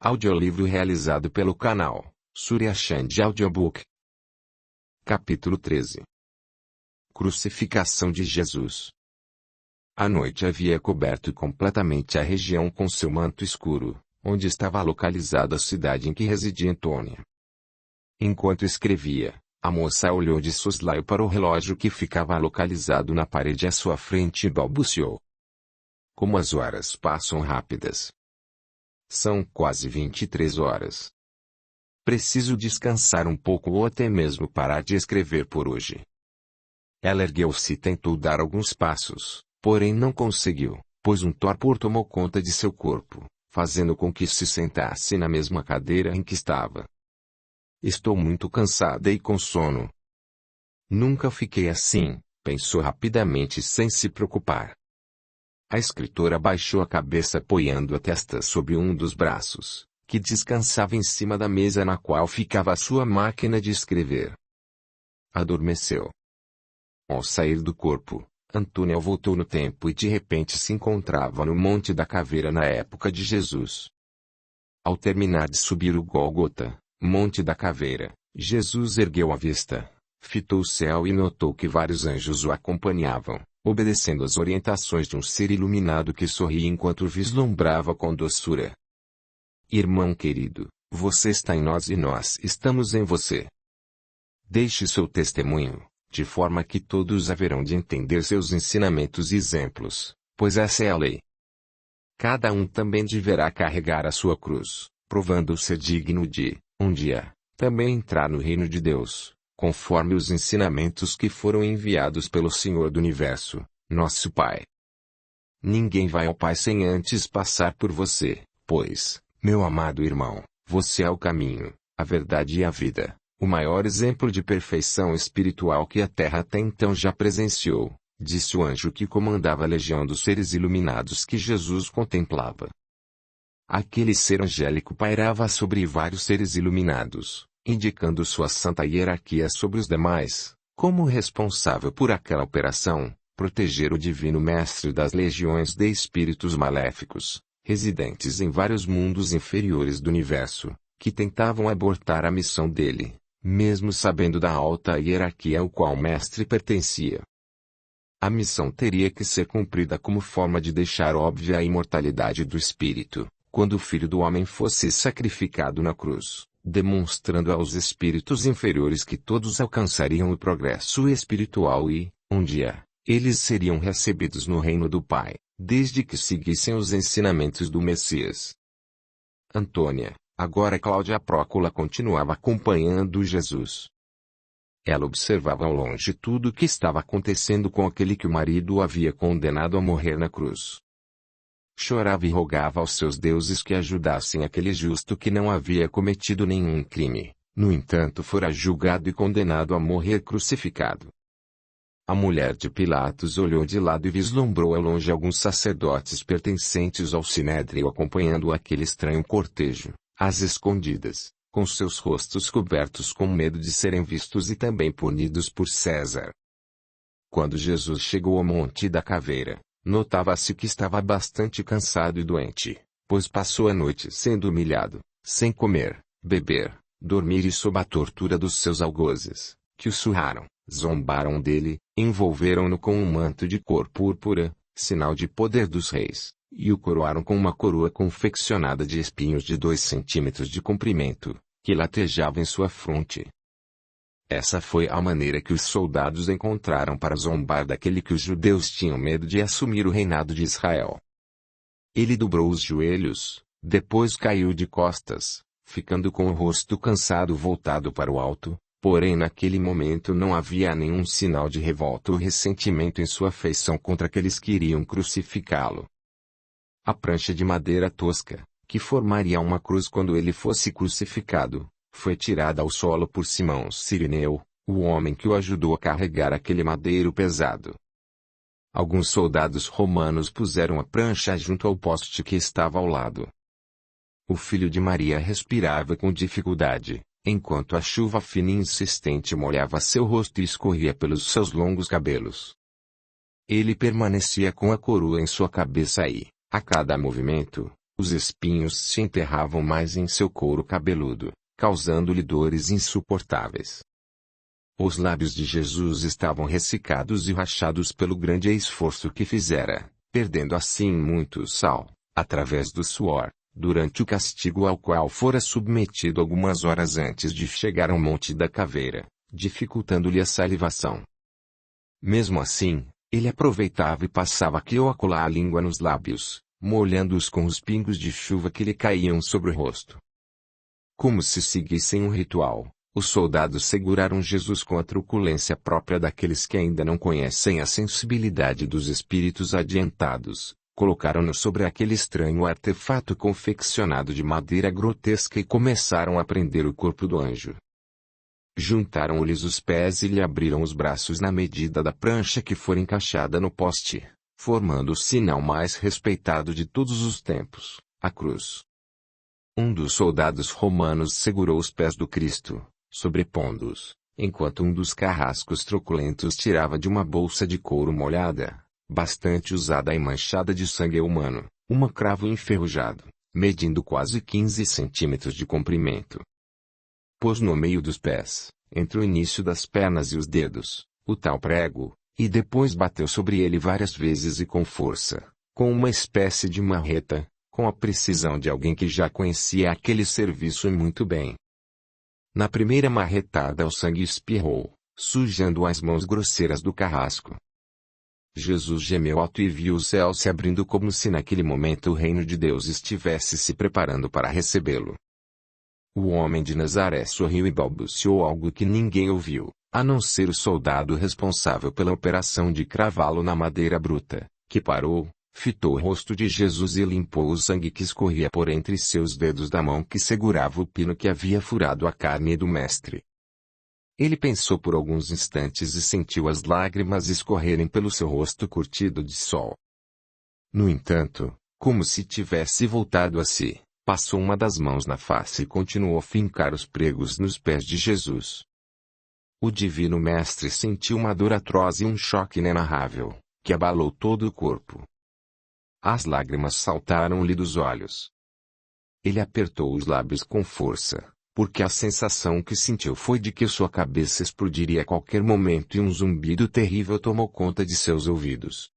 Audiolivro realizado pelo canal Surya Chand Audiobook. Capítulo 13. Crucificação de Jesus. A noite havia coberto completamente a região com seu manto escuro, onde estava localizada a cidade em que residia Antônia. Enquanto escrevia, a moça olhou de soslaio para o relógio que ficava localizado na parede à sua frente e balbuciou: "Como as horas passam rápidas. São quase 23 horas. Preciso descansar um pouco ou até mesmo parar de escrever por hoje." Ela ergueu-se e tentou dar alguns passos, porém não conseguiu, pois um torpor tomou conta de seu corpo, fazendo com que se sentasse na mesma cadeira em que estava. "Estou muito cansada e com sono." Nunca fiquei assim, pensou rapidamente sem se preocupar. A escritora baixou a cabeça apoiando a testa sobre um dos braços, que descansava em cima da mesa na qual ficava a sua máquina de escrever. Adormeceu. Ao sair do corpo, Antônia voltou no tempo e de repente se encontrava no Monte da Caveira na época de Jesus. Ao terminar de subir o Gólgota, Monte da Caveira, Jesus ergueu a vista, fitou o céu e notou que vários anjos o acompanhavam, obedecendo às orientações de um ser iluminado que sorria enquanto o vislumbrava com doçura. "Irmão querido, você está em nós e nós estamos em você. Deixe seu testemunho, de forma que todos haverão de entender seus ensinamentos e exemplos, pois essa é a lei. Cada um também deverá carregar a sua cruz, provando ser digno de, um dia, também entrar no reino de Deus, conforme os ensinamentos que foram enviados pelo Senhor do Universo, nosso Pai. Ninguém vai ao Pai sem antes passar por você, pois, meu amado irmão, você é o caminho, a verdade e a vida, o maior exemplo de perfeição espiritual que a Terra até então já presenciou", disse o anjo que comandava a legião dos seres iluminados que Jesus contemplava. Aquele ser angélico pairava sobre vários seres iluminados, indicando sua santa hierarquia sobre os demais, como responsável por aquela operação, proteger o divino mestre das legiões de espíritos maléficos, residentes em vários mundos inferiores do universo, que tentavam abortar a missão dele, mesmo sabendo da alta hierarquia ao qual o mestre pertencia. A missão teria que ser cumprida como forma de deixar óbvia a imortalidade do espírito, quando o Filho do Homem fosse sacrificado na cruz, demonstrando aos espíritos inferiores que todos alcançariam o progresso espiritual e, um dia, eles seriam recebidos no reino do Pai, desde que seguissem os ensinamentos do Messias. Antônia, agora Cláudia Prócula, continuava acompanhando Jesus. Ela observava ao longe tudo o que estava acontecendo com aquele que o marido havia condenado a morrer na cruz. Chorava e rogava aos seus deuses que ajudassem aquele justo que não havia cometido nenhum crime, no entanto fora julgado e condenado a morrer crucificado. A mulher de Pilatos olhou de lado e vislumbrou ao longe alguns sacerdotes pertencentes ao Sinédrio acompanhando aquele estranho cortejo, às escondidas, com seus rostos cobertos com medo de serem vistos e também punidos por César. Quando Jesus chegou ao Monte da Caveira, notava-se que estava bastante cansado e doente, pois passou a noite sendo humilhado, sem comer, beber, dormir e sob a tortura dos seus algozes, que o surraram, zombaram dele, envolveram-no com um manto de cor púrpura, sinal de poder dos reis, e o coroaram com uma coroa confeccionada de espinhos de 2 centímetros de comprimento, que latejava em sua fronte. Essa foi a maneira que os soldados encontraram para zombar daquele que os judeus tinham medo de assumir o reinado de Israel. Ele dobrou os joelhos, depois caiu de costas, ficando com o rosto cansado voltado para o alto, porém naquele momento não havia nenhum sinal de revolta ou ressentimento em sua feição contra aqueles que iriam crucificá-lo. A prancha de madeira tosca, que formaria uma cruz quando ele fosse crucificado, foi tirada ao solo por Simão Cirineu, o homem que o ajudou a carregar aquele madeiro pesado. Alguns soldados romanos puseram a prancha junto ao poste que estava ao lado. O filho de Maria respirava com dificuldade, enquanto a chuva fina e insistente molhava seu rosto e escorria pelos seus longos cabelos. Ele permanecia com a coroa em sua cabeça e, a cada movimento, Os espinhos se enterravam mais em seu couro cabeludo, causando-lhe dores insuportáveis. Os lábios de Jesus estavam ressecados e rachados pelo grande esforço que fizera, perdendo assim muito sal, através do suor, durante o castigo ao qual fora submetido algumas horas antes de chegar ao Monte da Caveira, dificultando-lhe a salivação. Mesmo assim, ele aproveitava e passava aqui ou acolá a língua nos lábios, molhando-os com os pingos de chuva que lhe caíam sobre o rosto. Como se seguissem um ritual, os soldados seguraram Jesus com a truculência própria daqueles que ainda não conhecem a sensibilidade dos espíritos adiantados, colocaram-no sobre aquele estranho artefato confeccionado de madeira grotesca e começaram a prender o corpo do anjo. Juntaram-lhes os pés e lhe abriram os braços na medida da prancha que fora encaixada no poste, formando o sinal mais respeitado de todos os tempos, a cruz. Um dos soldados romanos segurou os pés do Cristo, sobrepondo-os, enquanto um dos carrascos truculentos tirava de uma bolsa de couro molhada, bastante usada e manchada de sangue humano, um cravo enferrujado, medindo quase 15 centímetros de comprimento. Pôs no meio dos pés, entre o início das pernas e os dedos, o tal prego, e depois bateu sobre ele várias vezes e com força, com uma espécie de marreta, com a precisão de alguém que já conhecia aquele serviço muito bem. Na primeira marretada o sangue espirrou, sujando as mãos grosseiras do carrasco. Jesus gemeu alto e viu o céu se abrindo como se naquele momento o reino de Deus estivesse se preparando para recebê-lo. O homem de Nazaré sorriu e balbuciou algo que ninguém ouviu, a não ser o soldado responsável pela operação de cravá-lo na madeira bruta, que parou, fitou o rosto de Jesus e limpou o sangue que escorria por entre seus dedos da mão que segurava o pino que havia furado a carne do mestre. Ele pensou por alguns instantes e sentiu as lágrimas escorrerem pelo seu rosto curtido de sol. No entanto, como se tivesse voltado a si, passou uma das mãos na face e continuou a fincar os pregos nos pés de Jesus. O divino mestre sentiu uma dor atroz e um choque inenarrável, que abalou todo o corpo. As lágrimas saltaram-lhe dos olhos. Ele apertou os lábios com força, porque a sensação que sentiu foi de que sua cabeça explodiria a qualquer momento e um zumbido terrível tomou conta de seus ouvidos.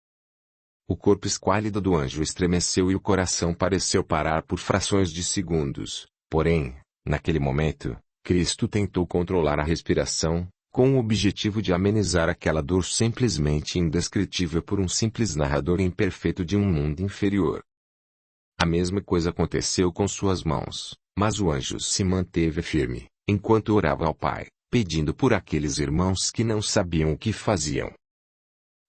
O corpo esquálido do anjo estremeceu e o coração pareceu parar por frações de segundos, porém, naquele momento, Cristo tentou controlar a respiração, com o objetivo de amenizar aquela dor simplesmente indescritível por um simples narrador imperfeito de um mundo inferior. A mesma coisa aconteceu com suas mãos, mas o anjo se manteve firme, enquanto orava ao Pai, pedindo por aqueles irmãos que não sabiam o que faziam.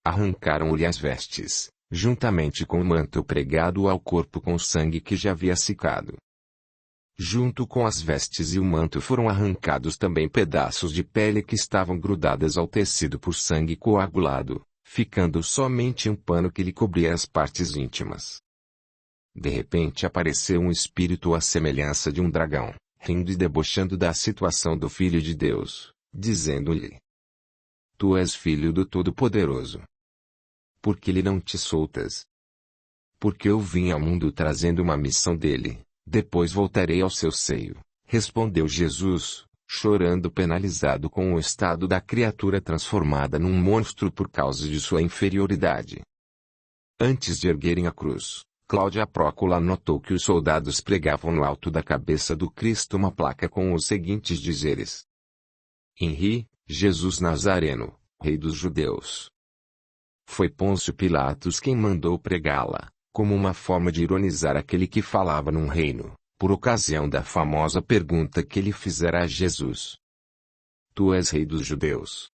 Arrancaram-lhe as vestes, juntamente com o manto pregado ao corpo com sangue que já havia secado. Junto com as vestes e o manto foram arrancados também pedaços de pele que estavam grudadas ao tecido por sangue coagulado, ficando somente um pano que lhe cobria as partes íntimas. De repente apareceu um espírito à semelhança de um dragão, rindo e debochando da situação do Filho de Deus, dizendo-lhe: Tu és filho do Todo-Poderoso. Por que lhe não te soltas? Porque eu vim ao mundo trazendo uma missão dele, depois voltarei ao seu seio, respondeu Jesus, chorando penalizado com o estado da criatura transformada num monstro por causa de sua inferioridade. Antes de erguerem a cruz, Cláudia Prócula notou que os soldados pregavam no alto da cabeça do Cristo uma placa com os seguintes dizeres: Henri, Jesus Nazareno, Rei dos Judeus. Foi Pôncio Pilatos quem mandou pregá-la, como uma forma de ironizar aquele que falava num reino, por ocasião da famosa pergunta que ele fizera a Jesus: Tu és Rei dos Judeus?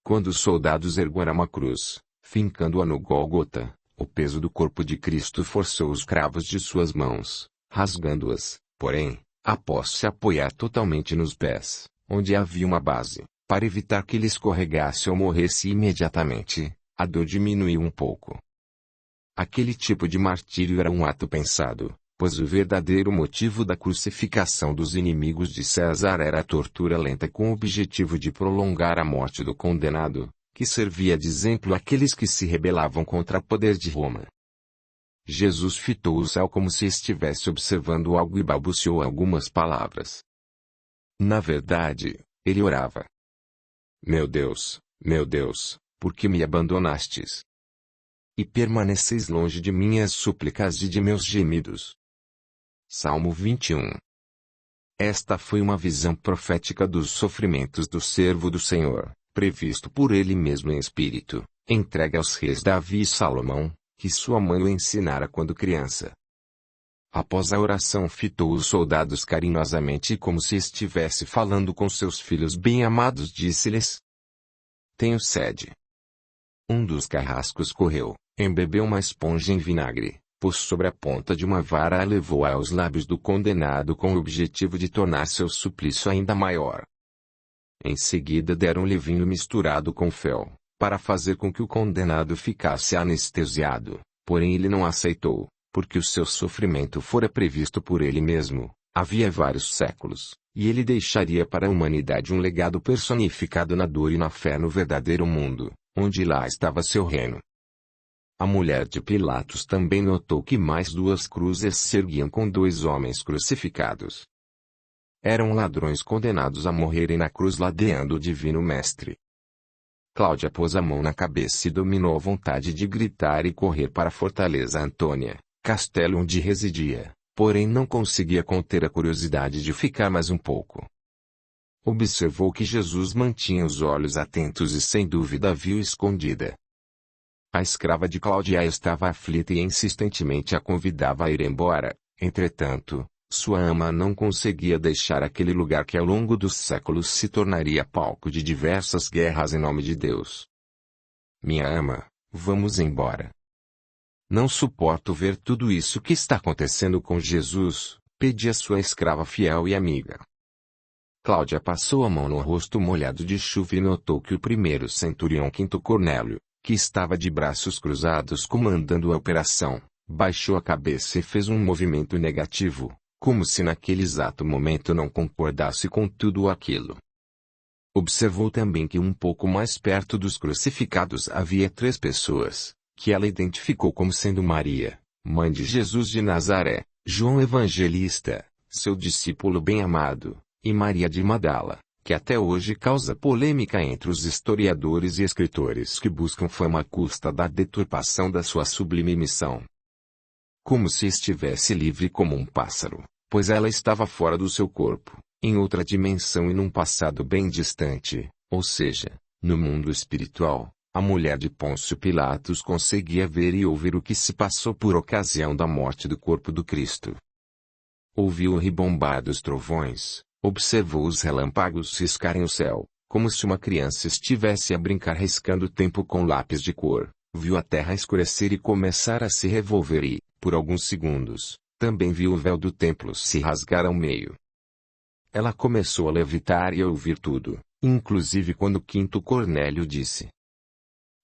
Quando os soldados ergueram a cruz, fincando-a no Gólgota, o peso do corpo de Cristo forçou os cravos de suas mãos, rasgando-as, porém, após se apoiar totalmente nos pés, onde havia uma base, para evitar que ele escorregasse ou morresse imediatamente, a dor diminuiu um pouco. Aquele tipo de martírio era um ato pensado, pois o verdadeiro motivo da crucificação dos inimigos de César era a tortura lenta com o objetivo de prolongar a morte do condenado, que servia de exemplo àqueles que se rebelavam contra o poder de Roma. Jesus fitou o céu como se estivesse observando algo e balbuciou algumas palavras. Na verdade, ele orava. Meu Deus, por que me abandonastes? E permaneceis longe de minhas súplicas e de meus gemidos. Salmo 21. Esta foi uma visão profética dos sofrimentos do servo do Senhor, previsto por ele mesmo em espírito, entregue aos reis Davi e Salomão, que sua mãe o ensinara quando criança. Após a oração fitou os soldados carinhosamente e como se estivesse falando com seus filhos bem-amados disse-lhes: Tenho sede. Um dos carrascos correu, embebeu uma esponja em vinagre, pôs sobre a ponta de uma vara e levou-a aos lábios do condenado com o objetivo de tornar seu suplício ainda maior. Em seguida deram-lhe vinho misturado com fel, para fazer com que o condenado ficasse anestesiado, porém ele não aceitou, porque o seu sofrimento fora previsto por ele mesmo, havia vários séculos, e ele deixaria para a humanidade um legado personificado na dor e na fé no verdadeiro mundo, onde lá estava seu reino. A mulher de Pilatos também notou que mais duas cruzes se erguiam com dois homens crucificados. Eram ladrões condenados a morrerem na cruz ladeando o divino mestre. Cláudia pôs a mão na cabeça e dominou a vontade de gritar e correr para a fortaleza Antônia, castelo onde residia, porém não conseguia conter a curiosidade de ficar mais um pouco. Observou que Jesus mantinha os olhos atentos e sem dúvida viu escondida. A escrava de Cláudia estava aflita e insistentemente a convidava a ir embora, entretanto, sua ama não conseguia deixar aquele lugar que ao longo dos séculos se tornaria palco de diversas guerras em nome de Deus. Minha ama, vamos embora. Não suporto ver tudo isso que está acontecendo com Jesus, pedia sua escrava fiel e amiga. Cláudia passou a mão no rosto molhado de chuva e notou que o primeiro centurião Quinto Cornélio, que estava de braços cruzados comandando a operação, baixou a cabeça e fez um movimento negativo, como se naquele exato momento não concordasse com tudo aquilo. Observou também que um pouco mais perto dos crucificados havia 3 pessoas, que ela identificou como sendo Maria, mãe de Jesus de Nazaré, João Evangelista, seu discípulo bem-amado, e Maria de Magdala, que até hoje causa polêmica entre os historiadores e escritores que buscam fama à custa da deturpação da sua sublime missão. Como se estivesse livre como um pássaro, pois ela estava fora do seu corpo, em outra dimensão e num passado bem distante, ou seja, no mundo espiritual, a mulher de Pôncio Pilatos conseguia ver e ouvir o que se passou por ocasião da morte do corpo do Cristo. Ouviu o ribombar dos trovões, observou os relâmpagos riscarem o céu, como se uma criança estivesse a brincar riscando o tempo com lápis de cor, viu a terra escurecer e começar a se revolver e, por alguns segundos, também viu o véu do templo se rasgar ao meio. Ela começou a levitar e a ouvir tudo, inclusive quando Quinto Cornélio disse: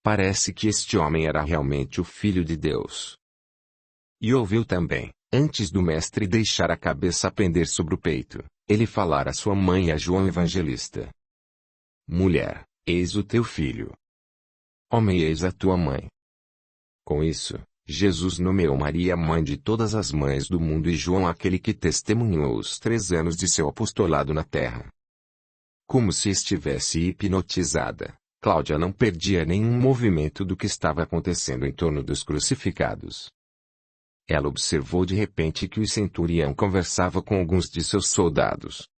Parece que este homem era realmente o Filho de Deus. E ouviu também, antes do mestre deixar a cabeça pender sobre o peito, ele falar a sua mãe e a João Evangelista: Mulher, eis o teu filho. Homem, eis a tua mãe. Com isso, Jesus nomeou Maria mãe de todas as mães do mundo e João aquele que testemunhou os 3 anos de seu apostolado na terra. Como se estivesse hipnotizada, Cláudia não perdia nenhum movimento do que estava acontecendo em torno dos crucificados. Ela observou de repente que o centurião conversava com alguns de seus soldados.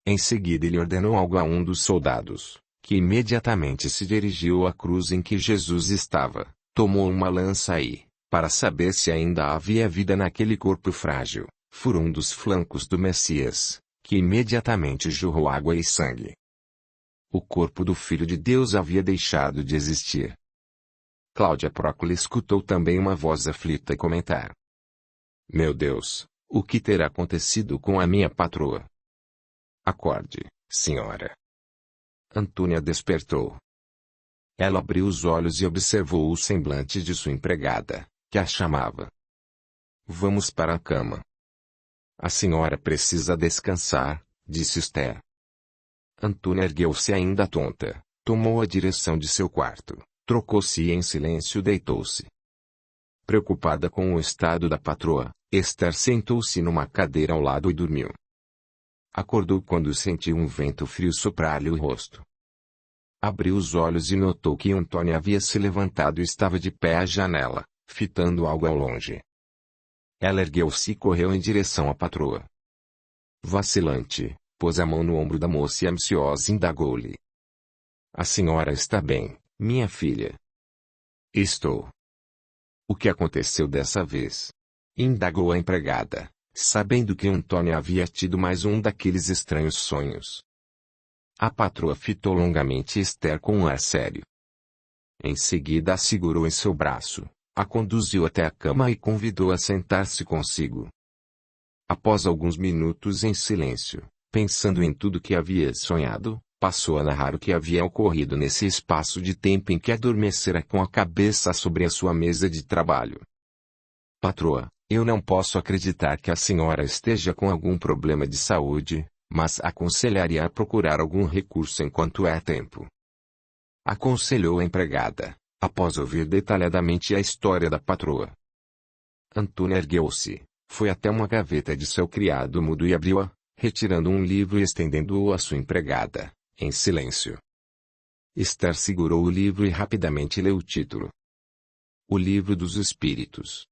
Em seguida ele ordenou algo a um dos soldados, que imediatamente se dirigiu à cruz em que Jesus estava, tomou uma lança e, para saber se ainda havia vida naquele corpo frágil, furou um dos flancos do Messias, que imediatamente jorrou água e sangue. O corpo do Filho de Deus havia deixado de existir. Cláudia Prócula escutou também uma voz aflita comentar: Meu Deus, o que terá acontecido com a minha patroa? Acorde, senhora. Antônia despertou. Ela abriu os olhos e observou o semblante de sua empregada, que a chamava. Vamos para a cama. A senhora precisa descansar, disse Esther. Antônia ergueu-se ainda tonta, tomou a direção de seu quarto, trocou-se e em silêncio deitou-se. Preocupada com o estado da patroa, Esther sentou-se numa cadeira ao lado e dormiu. Acordou quando sentiu um vento frio soprar-lhe o rosto. Abriu os olhos e notou que Antônia havia se levantado e estava de pé à janela, fitando algo ao longe. Ela ergueu-se e correu em direção à patroa. Vacilante, pôs a mão no ombro da moça e ansiosa indagou-lhe. A senhora está bem, minha filha? Estou. O que aconteceu dessa vez? Indagou a empregada, sabendo que Antônia havia tido mais um daqueles estranhos sonhos. A patroa fitou longamente Esther com um ar sério. Em seguida a segurou em seu braço, a conduziu até a cama e convidou a sentar-se consigo. Após alguns minutos em silêncio, pensando em tudo que havia sonhado, passou a narrar o que havia ocorrido nesse espaço de tempo em que adormecera com a cabeça sobre a sua mesa de trabalho. Patroa, eu não posso acreditar que a senhora esteja com algum problema de saúde, mas aconselharia a procurar algum recurso enquanto é tempo. Aconselhou a empregada, após ouvir detalhadamente a história da patroa. Antônia ergueu-se, foi até uma gaveta de seu criado mudo e abriu-a, retirando um livro e estendendo-o à sua empregada, em silêncio. Esther segurou o livro e rapidamente leu o título. O Livro dos Espíritos.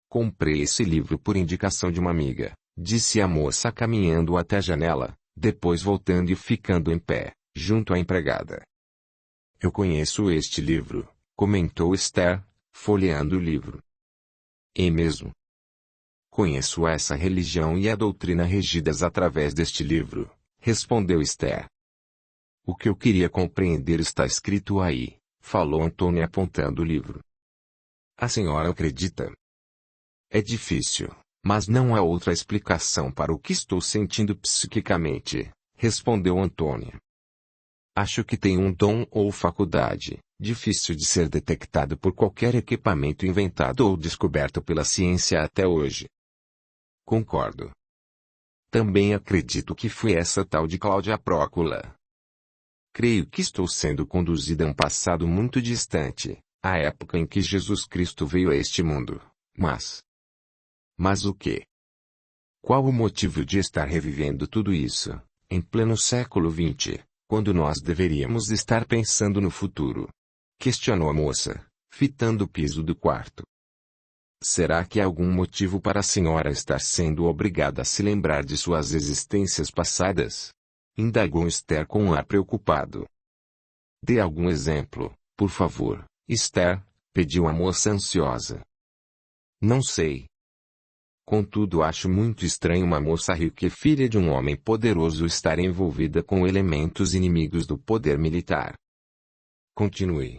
Comprei esse livro por indicação de uma amiga, disse a moça caminhando até a janela, depois voltando e ficando em pé, junto à empregada. Eu conheço este livro, comentou Esther, folheando o livro. É mesmo? Conheço essa religião e a doutrina regidas através deste livro, respondeu Esther. O que eu queria compreender está escrito aí, falou Antônia apontando o livro. A senhora acredita? É difícil, mas não há outra explicação para o que estou sentindo psiquicamente, respondeu Antônia. Acho que tem um dom ou faculdade, difícil de ser detectado por qualquer equipamento inventado ou descoberto pela ciência até hoje. Concordo. Também acredito que fui essa tal de Cláudia Prócula. Creio que estou sendo conduzida a um passado muito distante, a época em que Jesus Cristo veio a este mundo, mas o quê? Qual o motivo de estar revivendo tudo isso, em pleno século XX, quando nós deveríamos estar pensando no futuro? Questionou a moça, fitando o piso do quarto. Será que há algum motivo para a senhora estar sendo obrigada a se lembrar de suas existências passadas? Indagou Esther com um ar preocupado. Dê algum exemplo, por favor, Esther, pediu a moça ansiosa. Não sei. Contudo, acho muito estranho uma moça rica e filha de um homem poderoso estar envolvida com elementos inimigos do poder militar. Continue.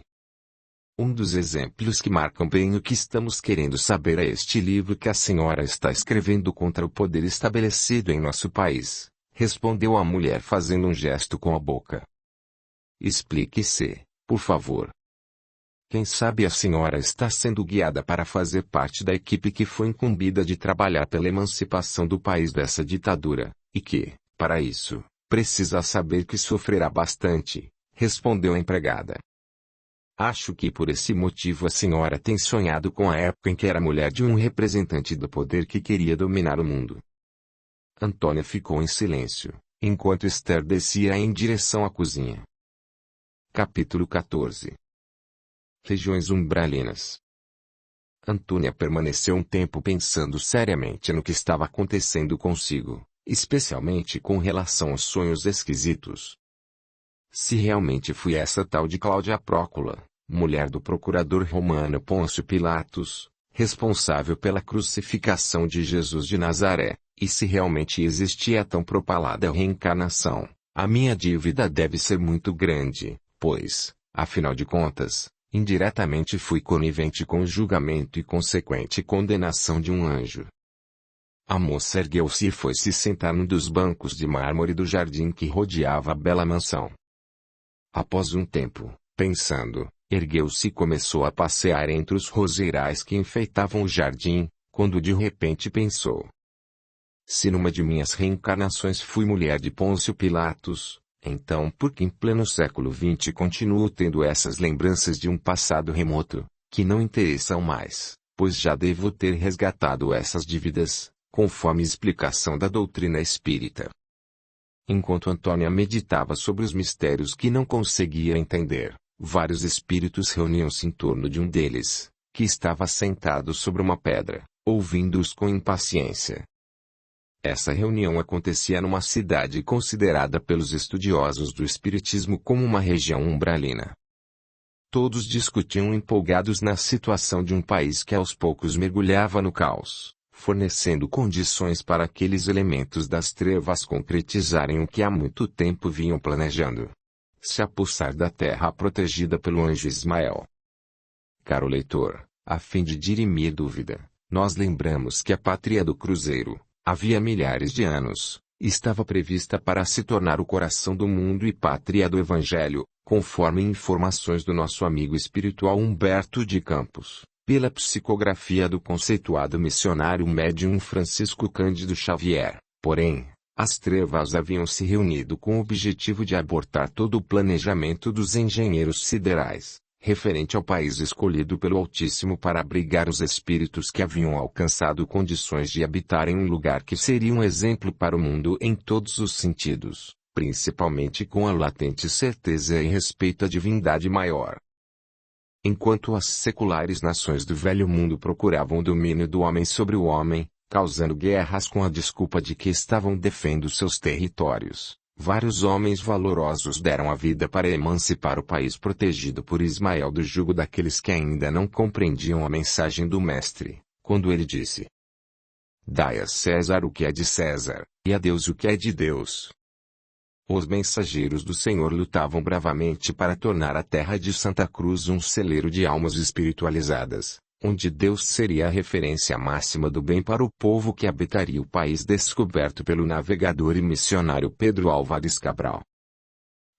Um dos exemplos que marcam bem o que estamos querendo saber é este livro que a senhora está escrevendo contra o poder estabelecido em nosso país, respondeu a mulher fazendo um gesto com a boca. Explique-se, por favor. Quem sabe a senhora está sendo guiada para fazer parte da equipe que foi incumbida de trabalhar pela emancipação do país dessa ditadura, e que, para isso, precisa saber que sofrerá bastante, respondeu a empregada. Acho que por esse motivo a senhora tem sonhado com a época em que era mulher de um representante do poder que queria dominar o mundo. Antônia ficou em silêncio, enquanto Esther descia em direção à cozinha. Capítulo 14. Regiões umbralinas. Antônia permaneceu um tempo pensando seriamente no que estava acontecendo consigo, especialmente com relação aos sonhos esquisitos. Se realmente fui essa tal de Cláudia Prócula, mulher do procurador romano Pôncio Pilatos, responsável pela crucificação de Jesus de Nazaré, e se realmente existia a tão propalada reencarnação, a minha dívida deve ser muito grande, pois, afinal de contas, indiretamente fui conivente com o julgamento e consequente condenação de um anjo. A moça ergueu-se e foi se sentar num dos bancos de mármore do jardim que rodeava a bela mansão. Após um tempo, pensando, ergueu-se e começou a passear entre os roseirais que enfeitavam o jardim, quando de repente pensou. Se numa de minhas reencarnações fui mulher de Pôncio Pilatos, então por que em pleno século XX continuo tendo essas lembranças de um passado remoto, que não interessam mais, pois já devo ter resgatado essas dívidas, conforme explicação da doutrina espírita. Enquanto Antônia meditava sobre os mistérios que não conseguia entender, vários espíritos reuniam-se em torno de um deles, que estava sentado sobre uma pedra, ouvindo-os com impaciência. Essa reunião acontecia numa cidade considerada pelos estudiosos do espiritismo como uma região umbralina. Todos discutiam empolgados na situação de um país que aos poucos mergulhava no caos, fornecendo condições para aqueles elementos das trevas concretizarem o que há muito tempo vinham planejando: se apossar da terra protegida pelo anjo Ismael. Caro leitor, a fim de dirimir dúvida, nós lembramos que a pátria do Cruzeiro, havia milhares de anos, estava prevista para se tornar o coração do mundo e pátria do Evangelho, conforme informações do nosso amigo espiritual Humberto de Campos, pela psicografia do conceituado missionário médium Francisco Cândido Xavier. Porém, as trevas haviam se reunido com o objetivo de abortar todo o planejamento dos engenheiros siderais, referente ao país escolhido pelo Altíssimo para abrigar os espíritos que haviam alcançado condições de habitar em um lugar que seria um exemplo para o mundo em todos os sentidos, principalmente com a latente certeza em respeito à divindade maior. Enquanto as seculares nações do velho mundo procuravam o domínio do homem sobre o homem, causando guerras com a desculpa de que estavam defendendo seus territórios, vários homens valorosos deram a vida para emancipar o país protegido por Ismael do jugo daqueles que ainda não compreendiam a mensagem do Mestre, quando ele disse: Dai a César o que é de César, e a Deus o que é de Deus. Os mensageiros do Senhor lutavam bravamente para tornar a terra de Santa Cruz um celeiro de almas espiritualizadas, onde Deus seria a referência máxima do bem para o povo que habitaria o país descoberto pelo navegador e missionário Pedro Álvares Cabral.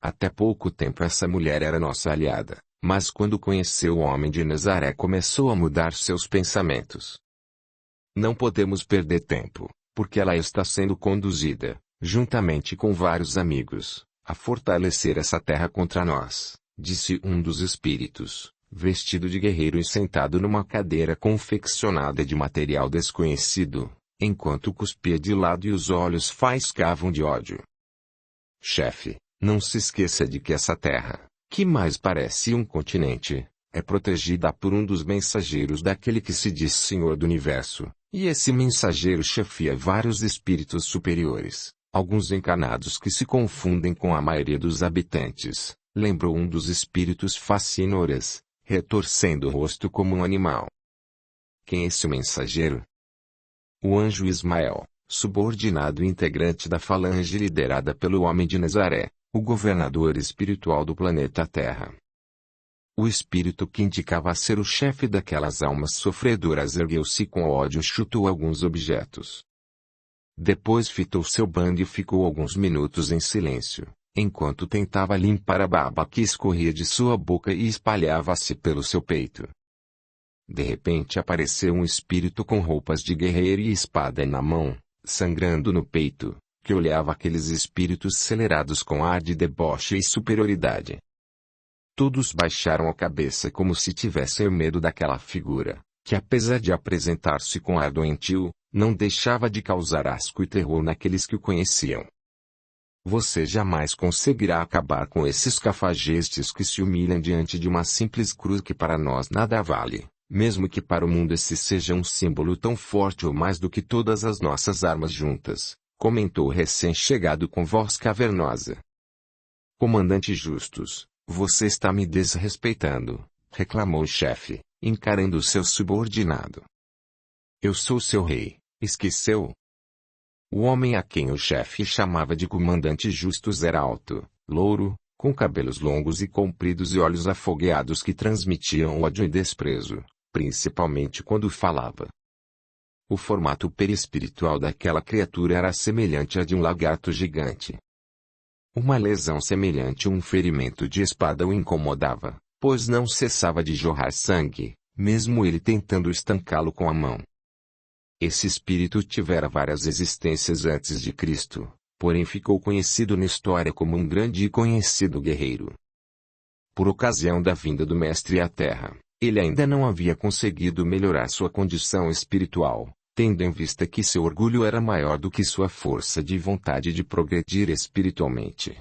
Até pouco tempo essa mulher era nossa aliada, mas quando conheceu o homem de Nazaré começou a mudar seus pensamentos. Não podemos perder tempo, porque ela está sendo conduzida, juntamente com vários amigos, a fortalecer essa terra contra nós, disse um dos espíritos, vestido de guerreiro e sentado numa cadeira confeccionada de material desconhecido, enquanto cuspia de lado e os olhos faiscavam de ódio. Chefe, não se esqueça de que essa terra, que mais parece um continente, é protegida por um dos mensageiros daquele que se diz Senhor do Universo, e esse mensageiro chefia vários espíritos superiores, alguns encarnados que se confundem com a maioria dos habitantes, lembrou um dos espíritos fascinoras, retorcendo o rosto como um animal. Quem é esse mensageiro? O anjo Ismael, subordinado e integrante da falange liderada pelo homem de Nazaré, o governador espiritual do planeta Terra. O espírito que indicava ser o chefe daquelas almas sofredoras ergueu-se com ódio e chutou alguns objetos. Depois fitou seu bando e ficou alguns minutos em silêncio, enquanto tentava limpar a baba que escorria de sua boca e espalhava-se pelo seu peito. De repente apareceu um espírito com roupas de guerreiro e espada na mão, sangrando no peito, que olhava aqueles espíritos acelerados com ar de deboche e superioridade. Todos baixaram a cabeça como se tivessem medo daquela figura, que apesar de apresentar-se com ar doentio, não deixava de causar asco e terror naqueles que o conheciam. Você jamais conseguirá acabar com esses cafajestes que se humilham diante de uma simples cruz que para nós nada vale, mesmo que para o mundo esse seja um símbolo tão forte ou mais do que todas as nossas armas juntas, comentou o recém-chegado com voz cavernosa. Comandante Justus, você está me desrespeitando, reclamou o chefe, encarando seu subordinado. Eu sou seu rei, esqueceu? O homem a quem o chefe chamava de comandante Justus era alto, louro, com cabelos longos e compridos e olhos afogueados que transmitiam ódio e desprezo, principalmente quando falava. O formato perispiritual daquela criatura era semelhante a de um lagarto gigante. Uma lesão semelhante a um ferimento de espada o incomodava, pois não cessava de jorrar sangue, mesmo ele tentando estancá-lo com a mão. Esse espírito tivera várias existências antes de Cristo, porém ficou conhecido na história como um grande e conhecido guerreiro. Por ocasião da vinda do Mestre à Terra, Ele ainda não havia conseguido melhorar sua condição espiritual, tendo em vista que seu orgulho era maior do que sua força de vontade de progredir espiritualmente.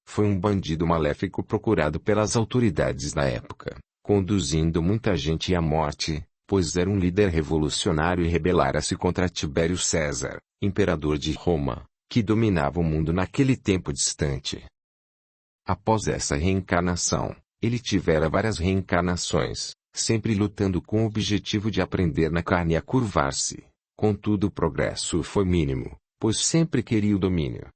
Foi um bandido maléfico procurado pelas autoridades da época, conduzindo muita gente à morte, pois era um líder revolucionário e rebelara-se contra Tibério César, imperador de Roma, que dominava o mundo naquele tempo distante. Após essa reencarnação, ele tivera várias reencarnações, sempre lutando com o objetivo de aprender na carne a curvar-se. Contudo, o progresso foi mínimo, pois sempre queria o domínio.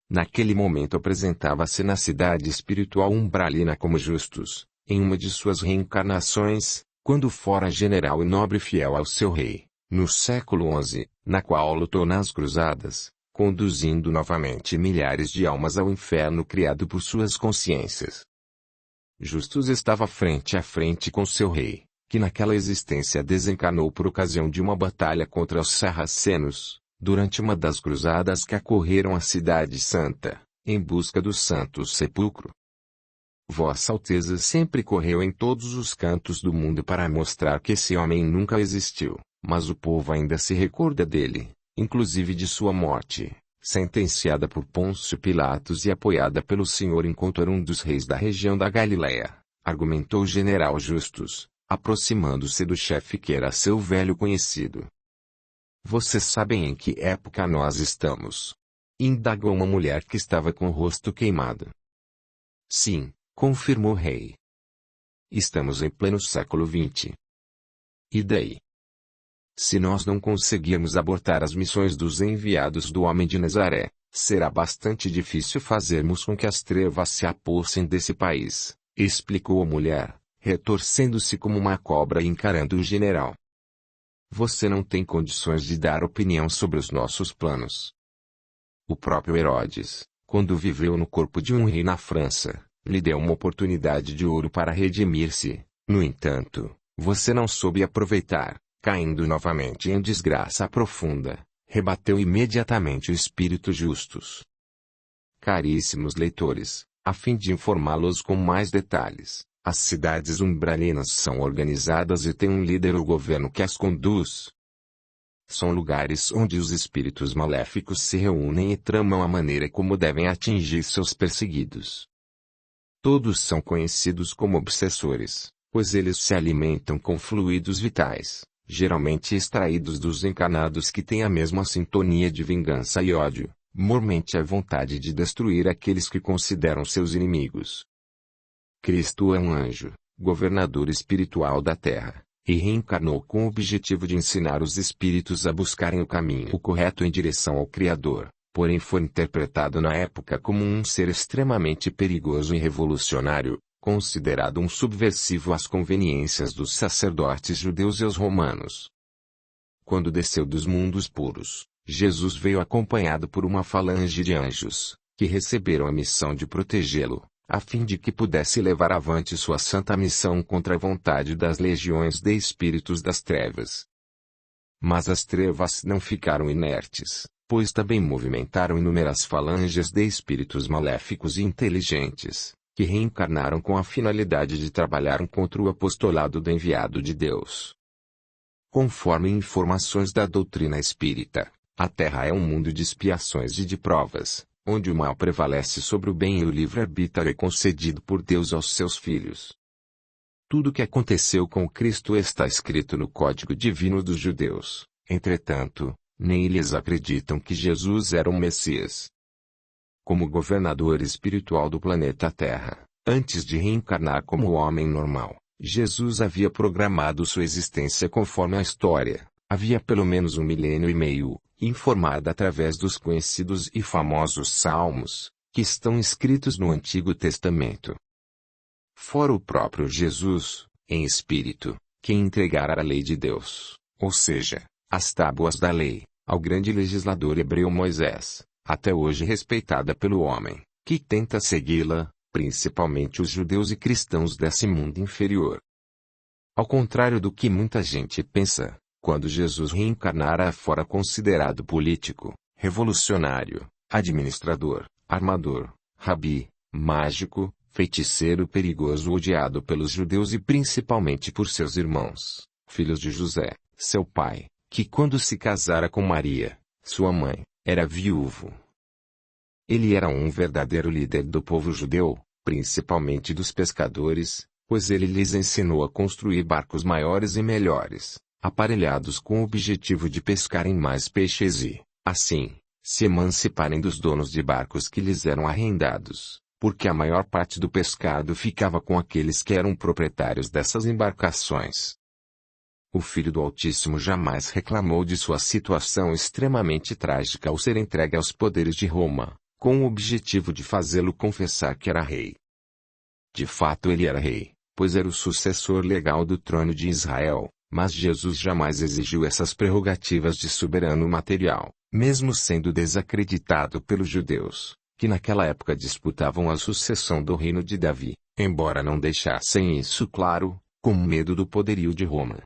Naquele momento apresentava-se na cidade espiritual umbralina como Justus, em uma de suas reencarnações, quando fora general e nobre fiel ao seu rei, no século XI, na qual lutou nas cruzadas, conduzindo novamente milhares de almas ao inferno criado por suas consciências. Justus estava frente a frente com seu rei, que naquela existência desencarnou por ocasião de uma batalha contra os sarracenos, durante uma das cruzadas que acorreram a Cidade Santa, em busca do Santo Sepulcro. Vossa Alteza sempre correu em todos os cantos do mundo para mostrar que esse homem nunca existiu, mas o povo ainda se recorda dele, inclusive de sua morte, sentenciada por Pôncio Pilatos e apoiada pelo Senhor enquanto era um dos reis da região da Galileia, argumentou o general Justus, aproximando-se do chefe que era seu velho conhecido. Vocês sabem em que época nós estamos? Indagou uma mulher que estava com o rosto queimado. Sim, confirmou o rei. Estamos em pleno século XX. E daí? Se nós não conseguirmos abortar as missões dos enviados do homem de Nazaré, será bastante difícil fazermos com que as trevas se apossem desse país, explicou a mulher, retorcendo-se como uma cobra e encarando o general. Você não tem condições de dar opinião sobre os nossos planos. O próprio Herodes, quando viveu no corpo de um rei na França, lhe deu uma oportunidade de ouro para redimir-se. No entanto, você não soube aproveitar. Caindo novamente em desgraça profunda, rebateu imediatamente o espírito Justus. Caríssimos leitores, a fim de informá-los com mais detalhes, as cidades umbralinas são organizadas e têm um líder ou governo que as conduz. São lugares onde os espíritos maléficos se reúnem e tramam a maneira como devem atingir seus perseguidos. Todos são conhecidos como obsessores, pois eles se alimentam com fluidos vitais, geralmente extraídos dos encarnados que têm a mesma sintonia de vingança e ódio, mormente a vontade de destruir aqueles que consideram seus inimigos. Cristo é um anjo, governador espiritual da Terra, e reencarnou com o objetivo de ensinar os espíritos a buscarem o caminho correto em direção ao Criador, porém foi interpretado na época como um ser extremamente perigoso e revolucionário, considerado um subversivo às conveniências dos sacerdotes judeus e os romanos. Quando desceu dos mundos puros, Jesus veio acompanhado por uma falange de anjos, que receberam a missão de protegê-lo, a fim de que pudesse levar avante sua santa missão contra a vontade das legiões de espíritos das trevas. Mas as trevas não ficaram inertes, pois também movimentaram inúmeras falanges de espíritos maléficos e inteligentes, que reencarnaram com a finalidade de trabalhar contra o apostolado do enviado de Deus. Conforme informações da doutrina espírita, a Terra é um mundo de expiações e de provas, onde o mal prevalece sobre o bem e o livre-arbítrio é concedido por Deus aos seus filhos. Tudo o que aconteceu com Cristo está escrito no Código Divino dos Judeus, entretanto, nem eles acreditam que Jesus era o Messias. Como governador espiritual do planeta Terra, antes de reencarnar como homem normal, Jesus havia programado sua existência conforme a história, havia pelo menos 1 milênio e meio, informada através dos conhecidos e famosos Salmos, que estão escritos no Antigo Testamento. Fora o próprio Jesus, em espírito, quem entregara a lei de Deus, ou seja, as tábuas da lei, ao grande legislador hebreu Moisés, até hoje respeitada pelo homem, que tenta segui-la, principalmente os judeus e cristãos desse mundo inferior. Ao contrário do que muita gente pensa, quando Jesus reencarnara fora considerado político, revolucionário, administrador, armador, rabi, mágico, feiticeiro perigoso odiado pelos judeus e principalmente por seus irmãos, filhos de José, seu pai, que quando se casara com Maria, sua mãe, era viúvo. Ele era um verdadeiro líder do povo judeu, principalmente dos pescadores, pois ele lhes ensinou a construir barcos maiores e melhores, aparelhados com o objetivo de pescarem mais peixes e, assim, se emanciparem dos donos de barcos que lhes eram arrendados, porque a maior parte do pescado ficava com aqueles que eram proprietários dessas embarcações. O Filho do Altíssimo jamais reclamou de sua situação extremamente trágica ao ser entregue aos poderes de Roma, com o objetivo de fazê-lo confessar que era rei. De fato ele era rei, pois era o sucessor legal do trono de Israel, mas Jesus jamais exigiu essas prerrogativas de soberano material, mesmo sendo desacreditado pelos judeus, que naquela época disputavam a sucessão do reino de Davi, embora não deixassem isso claro, com medo do poderio de Roma.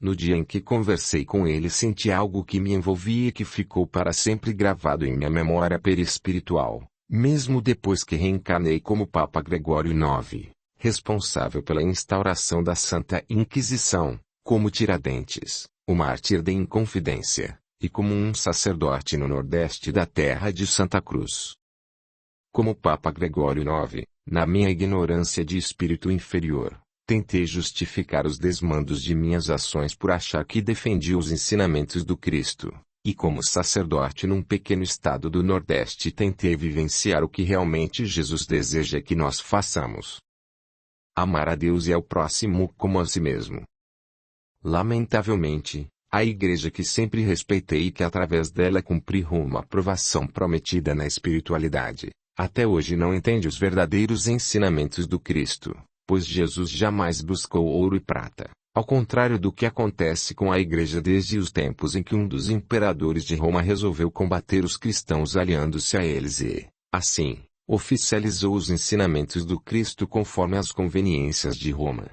No dia em que conversei com ele senti algo que me envolvia e que ficou para sempre gravado em minha memória perispiritual, mesmo depois que reencarnei como Papa Gregório IX, responsável pela instauração da Santa Inquisição, como Tiradentes, o mártir da Inconfidência, e como um sacerdote no nordeste da terra de Santa Cruz. Como Papa Gregório IX, na minha ignorância de espírito inferior, tentei justificar os desmandos de minhas ações por achar que defendia os ensinamentos do Cristo, e como sacerdote num pequeno estado do Nordeste tentei vivenciar o que realmente Jesus deseja que nós façamos. Amar a Deus e ao próximo como a si mesmo. Lamentavelmente, a igreja que sempre respeitei e que através dela cumpri rumo à aprovação prometida na espiritualidade, até hoje não entende os verdadeiros ensinamentos do Cristo. Pois Jesus jamais buscou ouro e prata, ao contrário do que acontece com a Igreja desde os tempos em que um dos imperadores de Roma resolveu combater os cristãos aliando-se a eles e, assim, oficializou os ensinamentos do Cristo conforme as conveniências de Roma.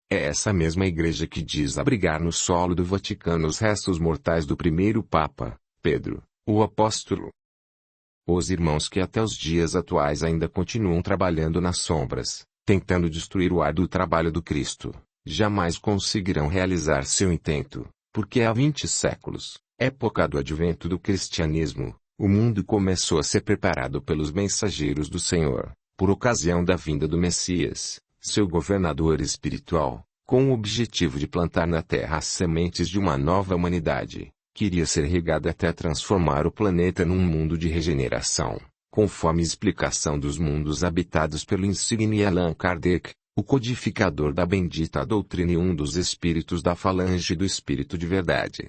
É essa mesma Igreja que diz abrigar no solo do Vaticano os restos mortais do primeiro Papa, Pedro, o Apóstolo. Os irmãos que até os dias atuais ainda continuam trabalhando nas sombras, tentando destruir o árduo trabalho do Cristo, jamais conseguirão realizar seu intento, porque há 20 séculos, época do advento do cristianismo, o mundo começou a ser preparado pelos mensageiros do Senhor, por ocasião da vinda do Messias, seu governador espiritual, com o objetivo de plantar na terra as sementes de uma nova humanidade, que iria ser regada até transformar o planeta num mundo de regeneração. Conforme explicação dos mundos habitados pelo insigne Allan Kardec, o codificador da bendita doutrina e um dos espíritos da falange do Espírito de Verdade.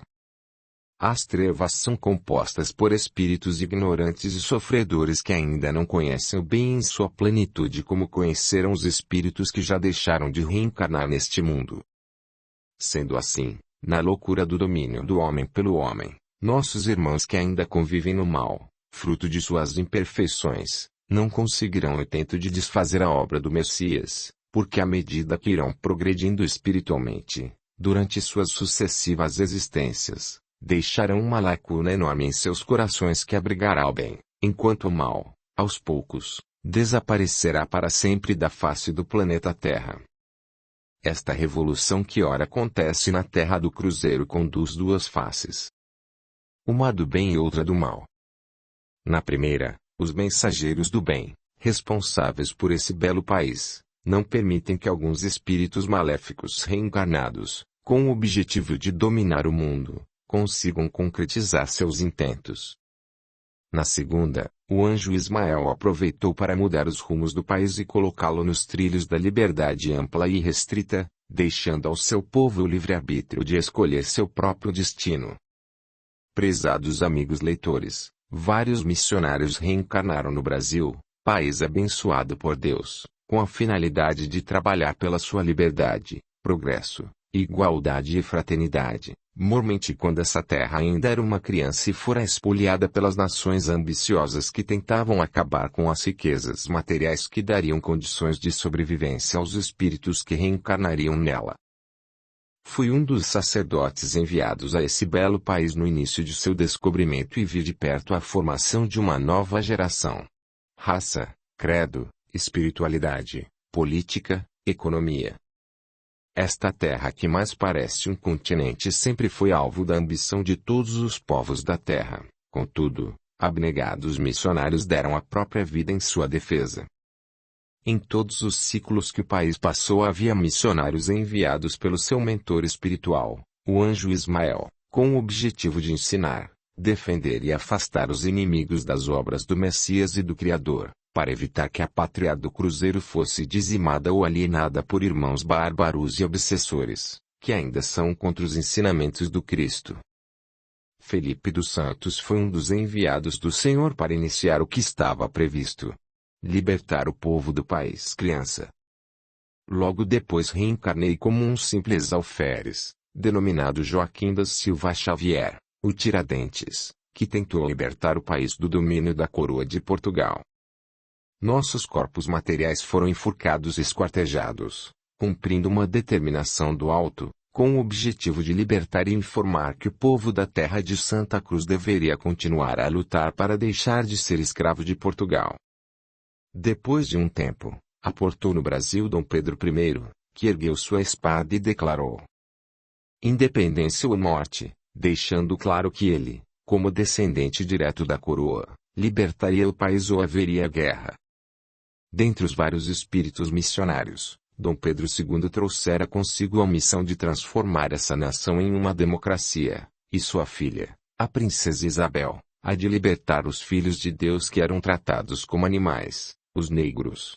As trevas são compostas por espíritos ignorantes e sofredores que ainda não conhecem o bem em sua plenitude como conheceram os espíritos que já deixaram de reencarnar neste mundo. Sendo assim, na loucura do domínio do homem pelo homem, nossos irmãos que ainda convivem no mal, fruto de suas imperfeições, não conseguirão o intento de desfazer a obra do Messias, porque à medida que irão progredindo espiritualmente, durante suas sucessivas existências, deixarão uma lacuna enorme em seus corações que abrigará o bem, enquanto o mal, aos poucos, desaparecerá para sempre da face do planeta Terra. Esta revolução que ora acontece na Terra do Cruzeiro conduz duas faces. Uma do bem e outra do mal. Na primeira, os mensageiros do bem, responsáveis por esse belo país, não permitem que alguns espíritos maléficos reencarnados, com o objetivo de dominar o mundo, consigam concretizar seus intentos. Na segunda, o anjo Ismael aproveitou para mudar os rumos do país e colocá-lo nos trilhos da liberdade ampla e restrita, deixando ao seu povo o livre-arbítrio de escolher seu próprio destino. Prezados amigos leitores, vários missionários reencarnaram no Brasil, país abençoado por Deus, com a finalidade de trabalhar pela sua liberdade, progresso, igualdade e fraternidade, mormente quando essa terra ainda era uma criança e fora espoliada pelas nações ambiciosas que tentavam acabar com as riquezas materiais que dariam condições de sobrevivência aos espíritos que reencarnariam nela. Fui um dos sacerdotes enviados a esse belo país no início de seu descobrimento e vi de perto a formação de uma nova geração. Raça, credo, espiritualidade, política, economia. Esta terra que mais parece um continente sempre foi alvo da ambição de todos os povos da terra. Contudo, abnegados missionários deram a própria vida em sua defesa. Em todos os ciclos que o país passou havia missionários enviados pelo seu mentor espiritual, o anjo Ismael, com o objetivo de ensinar, defender e afastar os inimigos das obras do Messias e do Criador, para evitar que a pátria do Cruzeiro fosse dizimada ou alienada por irmãos bárbaros e obsessores, que ainda são contra os ensinamentos do Cristo. Felipe dos Santos foi um dos enviados do Senhor para iniciar o que estava previsto: libertar o povo do país criança. Logo depois reencarnei como um simples alferes, denominado Joaquim da Silva Xavier, o Tiradentes, que tentou libertar o país do domínio da coroa de Portugal. Nossos corpos materiais foram enforcados e esquartejados, cumprindo uma determinação do alto, com o objetivo de libertar e informar que o povo da terra de Santa Cruz deveria continuar a lutar para deixar de ser escravo de Portugal. Depois de um tempo, aportou no Brasil Dom Pedro I, que ergueu sua espada e declarou: independência ou morte, deixando claro que ele, como descendente direto da coroa, libertaria o país ou haveria guerra. Dentre os vários espíritos missionários, Dom Pedro II trouxera consigo a missão de transformar essa nação em uma democracia, e sua filha, a princesa Isabel, a de libertar os filhos de Deus que eram tratados como animais, os negros.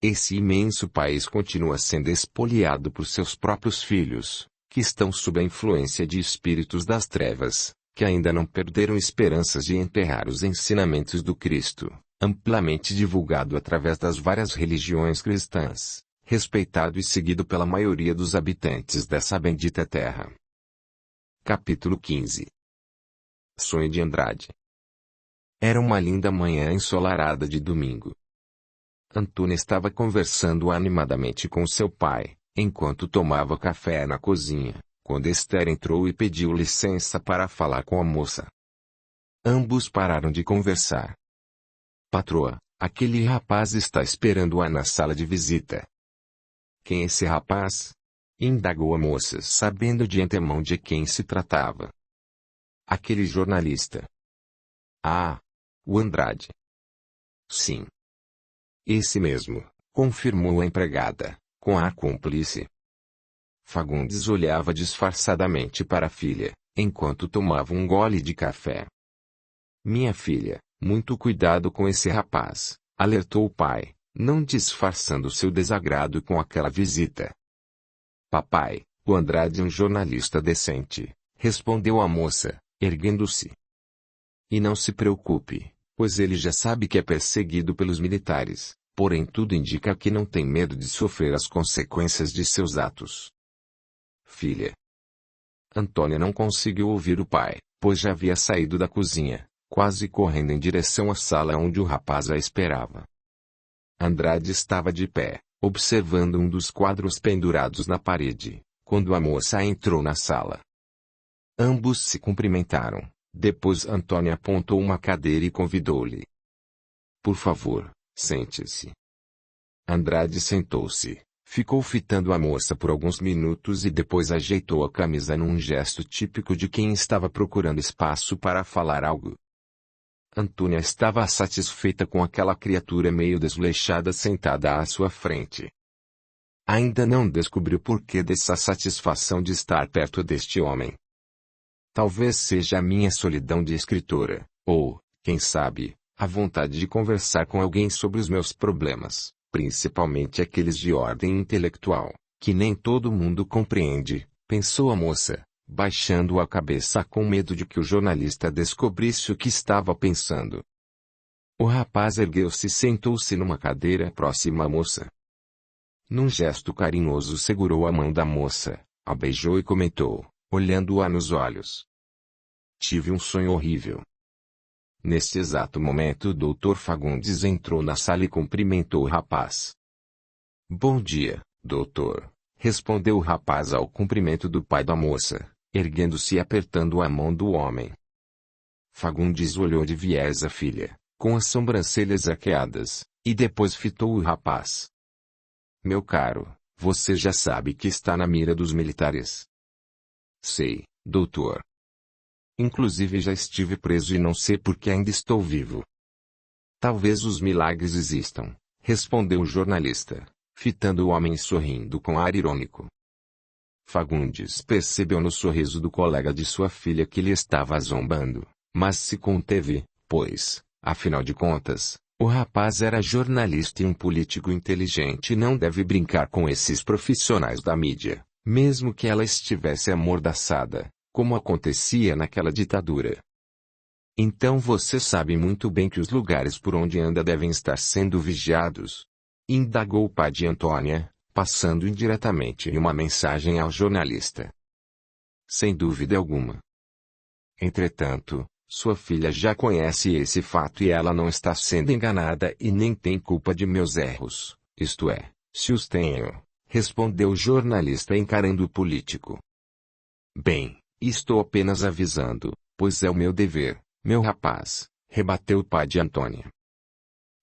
Esse imenso país continua sendo espoliado por seus próprios filhos, que estão sob a influência de espíritos das trevas, que ainda não perderam esperanças de enterrar os ensinamentos do Cristo, amplamente divulgado através das várias religiões cristãs, respeitado e seguido pela maioria dos habitantes dessa bendita terra. Capítulo 15. Sonho de Andrade. Era uma linda manhã ensolarada de domingo. Antônia estava conversando animadamente com seu pai, enquanto tomava café na cozinha, quando Esther entrou e pediu licença para falar com a moça. Ambos pararam de conversar. Patroa, aquele rapaz está esperando-a na sala de visita. Quem é esse rapaz? Indagou a moça, sabendo de antemão de quem se tratava. Aquele jornalista. Ah, o Andrade. Sim. Esse mesmo, confirmou a empregada, com ar cúmplice. Fagundes olhava disfarçadamente para a filha, enquanto tomava um gole de café. Minha filha, muito cuidado com esse rapaz, alertou o pai, não disfarçando seu desagrado com aquela visita. Papai, o Andrade é um jornalista decente, respondeu a moça, erguendo-se. E não se preocupe, pois ele já sabe que é perseguido pelos militares, porém tudo indica que não tem medo de sofrer as consequências de seus atos. Filha. Antônia não conseguiu ouvir o pai, pois já havia saído da cozinha, quase correndo em direção à sala onde o rapaz a esperava. Andrade estava de pé, observando um dos quadros pendurados na parede, quando a moça entrou na sala. Ambos se cumprimentaram, depois Antônia apontou uma cadeira e convidou-lhe. Por favor, sente-se. Andrade sentou-se, ficou fitando a moça por alguns minutos e depois ajeitou a camisa num gesto típico de quem estava procurando espaço para falar algo. Antônia estava satisfeita com aquela criatura meio desleixada sentada à sua frente. Ainda não descobriu porquê dessa satisfação de estar perto deste homem. Talvez seja a minha solidão de escritora, ou, quem sabe, a vontade de conversar com alguém sobre os meus problemas, principalmente aqueles de ordem intelectual, que nem todo mundo compreende, pensou a moça, baixando a cabeça com medo de que o jornalista descobrisse o que estava pensando. O rapaz ergueu-se e sentou-se numa cadeira próxima à moça. Num gesto carinhoso segurou a mão da moça, a beijou e comentou, olhando-a nos olhos. Tive um sonho horrível. Nesse exato momento o Dr. Fagundes entrou na sala e cumprimentou o rapaz. Bom dia, doutor, respondeu o rapaz ao cumprimento do pai da moça, erguendo-se e apertando a mão do homem. Fagundes olhou de viés a filha, com as sobrancelhas arqueadas, E depois fitou o rapaz. Meu caro, você já sabe que está na mira dos militares. Sei, doutor. Inclusive já estive preso e não sei por que ainda estou vivo. Talvez os milagres existam, respondeu o jornalista, fitando o homem e sorrindo com ar irônico. Fagundes percebeu no sorriso do colega de sua filha que lhe estava zombando, mas se conteve, pois, afinal de contas, o rapaz era jornalista e um político inteligente e não deve brincar com esses profissionais da mídia, mesmo que ela estivesse amordaçada, como acontecia naquela ditadura. Então você sabe muito bem que os lugares por onde anda devem estar sendo vigiados? Indagou o pai de Antônia, passando indiretamente uma mensagem ao jornalista. Sem dúvida alguma. Entretanto, sua filha já conhece esse fato e ela não está sendo enganada e nem tem culpa de meus erros, isto é, se os tenho, respondeu o jornalista encarando o político. Bem, estou apenas avisando, pois é o meu dever, meu rapaz, rebateu o pai de Antônia.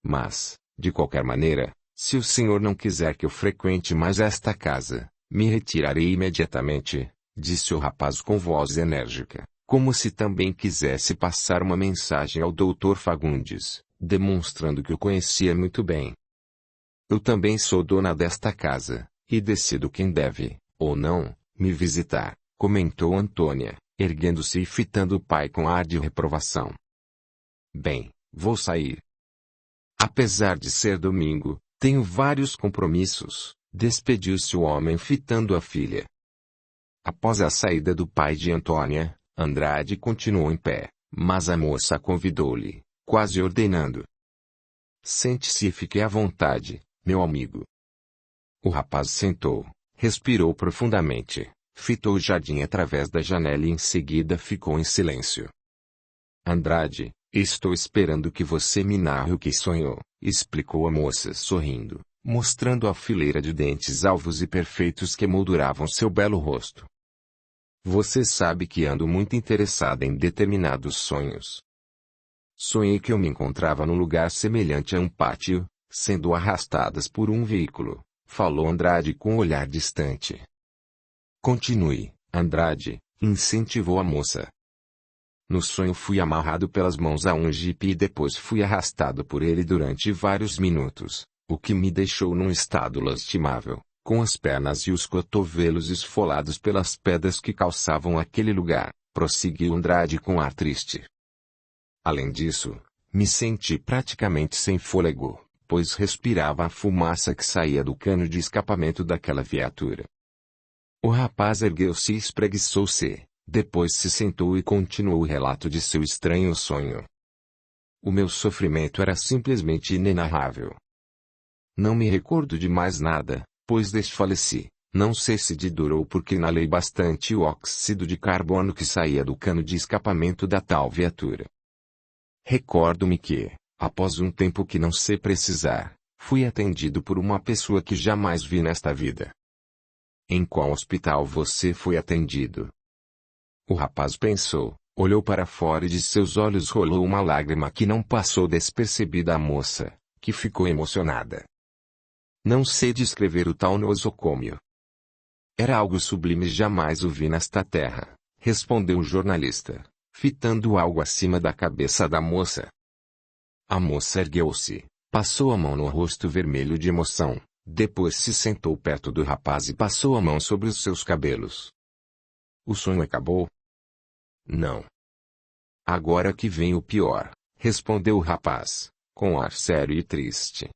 Mas, de qualquer maneira, se o senhor não quiser que eu frequente mais esta casa, me retirarei imediatamente, disse o rapaz com voz enérgica, como se também quisesse passar uma mensagem ao doutor Fagundes, demonstrando que o conhecia muito bem. Eu também sou dona desta casa, e decido quem deve, ou não, me visitar, comentou Antônia, erguendo-se e fitando o pai com ar de reprovação. Bem, vou sair. Apesar de ser domingo, tenho vários compromissos, despediu-se o homem fitando a filha. Após a saída do pai de Antônia, Andrade continuou em pé, mas a moça convidou-lhe, quase ordenando. Sente-se e fique à vontade, meu amigo. O rapaz sentou, respirou profundamente, fitou o jardim através da janela e em seguida ficou em silêncio. Andrade, estou esperando que você me narre o que sonhou, explicou a moça sorrindo, mostrando a fileira de dentes alvos e perfeitos que molduravam seu belo rosto. Você sabe que ando muito interessada em determinados sonhos. Sonhei que eu me encontrava num lugar semelhante a um pátio, sendo arrastadas por um veículo, falou Andrade com um olhar distante. Continue, Andrade, incentivou a moça. No sonho fui amarrado pelas mãos a um jipe e depois fui arrastado por ele durante vários minutos, o que me deixou num estado lastimável, com as pernas e os cotovelos esfolados pelas pedras que calçavam aquele lugar, prosseguiu Andrade com ar triste. Além disso, me senti praticamente sem fôlego, pois respirava a fumaça que saía do cano de escapamento daquela viatura. O rapaz ergueu-se e espreguiçou-se, depois se sentou e continuou o relato de seu estranho sonho. O meu sofrimento era simplesmente inenarrável. Não me recordo de mais nada, pois desfaleci, não sei se de dor ou porque inalei bastante o óxido de carbono que saía do cano de escapamento da tal viatura. Recordo-me que, após um tempo que não sei precisar, fui atendido por uma pessoa que jamais vi nesta vida. Em qual hospital você foi atendido? O rapaz pensou, olhou para fora e de seus olhos rolou uma lágrima que não passou despercebida à moça, que ficou emocionada. Não sei descrever o tal nosocômio. Era algo sublime e jamais o vi nesta terra, respondeu o jornalista, fitando algo acima da cabeça da moça. A moça ergueu-se, passou a mão no rosto vermelho de emoção, depois se sentou perto do rapaz e passou a mão sobre os seus cabelos. O sonho acabou? Não. Agora que vem o pior, respondeu o rapaz, com ar sério e triste.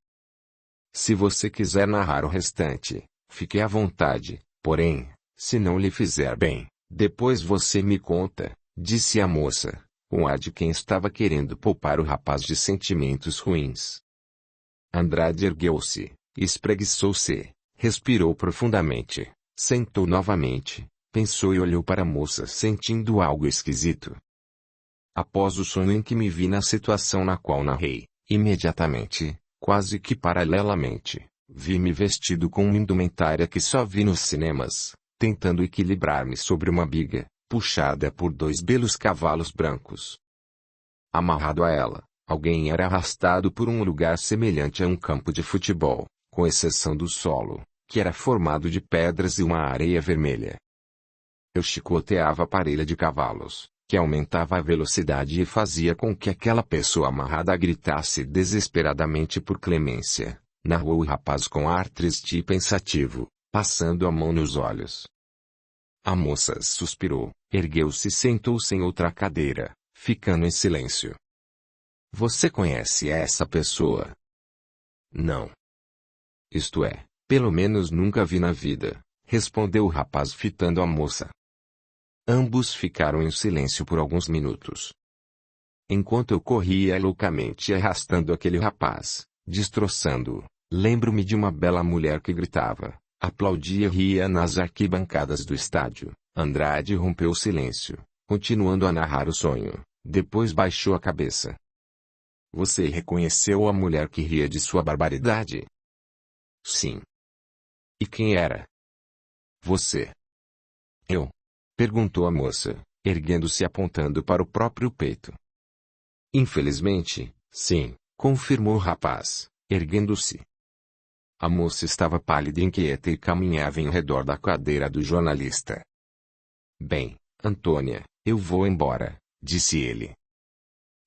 Se você quiser narrar o restante, fique à vontade, porém, se não lhe fizer bem, depois você me conta, disse a moça, com ar de quem estava querendo poupar o rapaz de sentimentos ruins. Andrade ergueu-se, espreguiçou-se, respirou profundamente, sentou novamente, pensou e olhou para a moça sentindo algo esquisito. Após o sonho em que me vi na situação na qual narrei, imediatamente, quase que paralelamente, vi-me vestido com uma indumentária que só vi nos cinemas, tentando equilibrar-me sobre uma biga, puxada por dois belos cavalos brancos. Amarrado a ela, Alguém era arrastado por um lugar semelhante a um campo de futebol, com exceção do solo, que era formado de pedras e uma areia vermelha. Eu chicoteava a parelha de cavalos, que aumentava a velocidade e fazia com que aquela pessoa amarrada gritasse desesperadamente por clemência, narrou o rapaz com ar triste e pensativo, passando a mão nos olhos. A moça suspirou, ergueu-se e sentou-se em outra cadeira, ficando em silêncio. Você conhece essa pessoa? Não. Isto é, pelo menos nunca vi na vida, respondeu o rapaz fitando a moça. Ambos ficaram em silêncio por alguns minutos. Enquanto eu corria loucamente arrastando aquele rapaz, destroçando-o, lembro-me de uma bela mulher que gritava, aplaudia e ria nas arquibancadas do estádio. Andrade rompeu o silêncio, continuando a narrar o sonho, depois baixou a cabeça. Você reconheceu a mulher que ria de sua barbaridade? Sim. E quem era? Você. Eu? Perguntou a moça, erguendo-se e apontando para o próprio peito. Infelizmente, sim, confirmou o rapaz, erguendo-se. A moça estava pálida e inquieta e caminhava em redor da cadeira do jornalista. Bem, Antônia, eu vou embora, disse ele.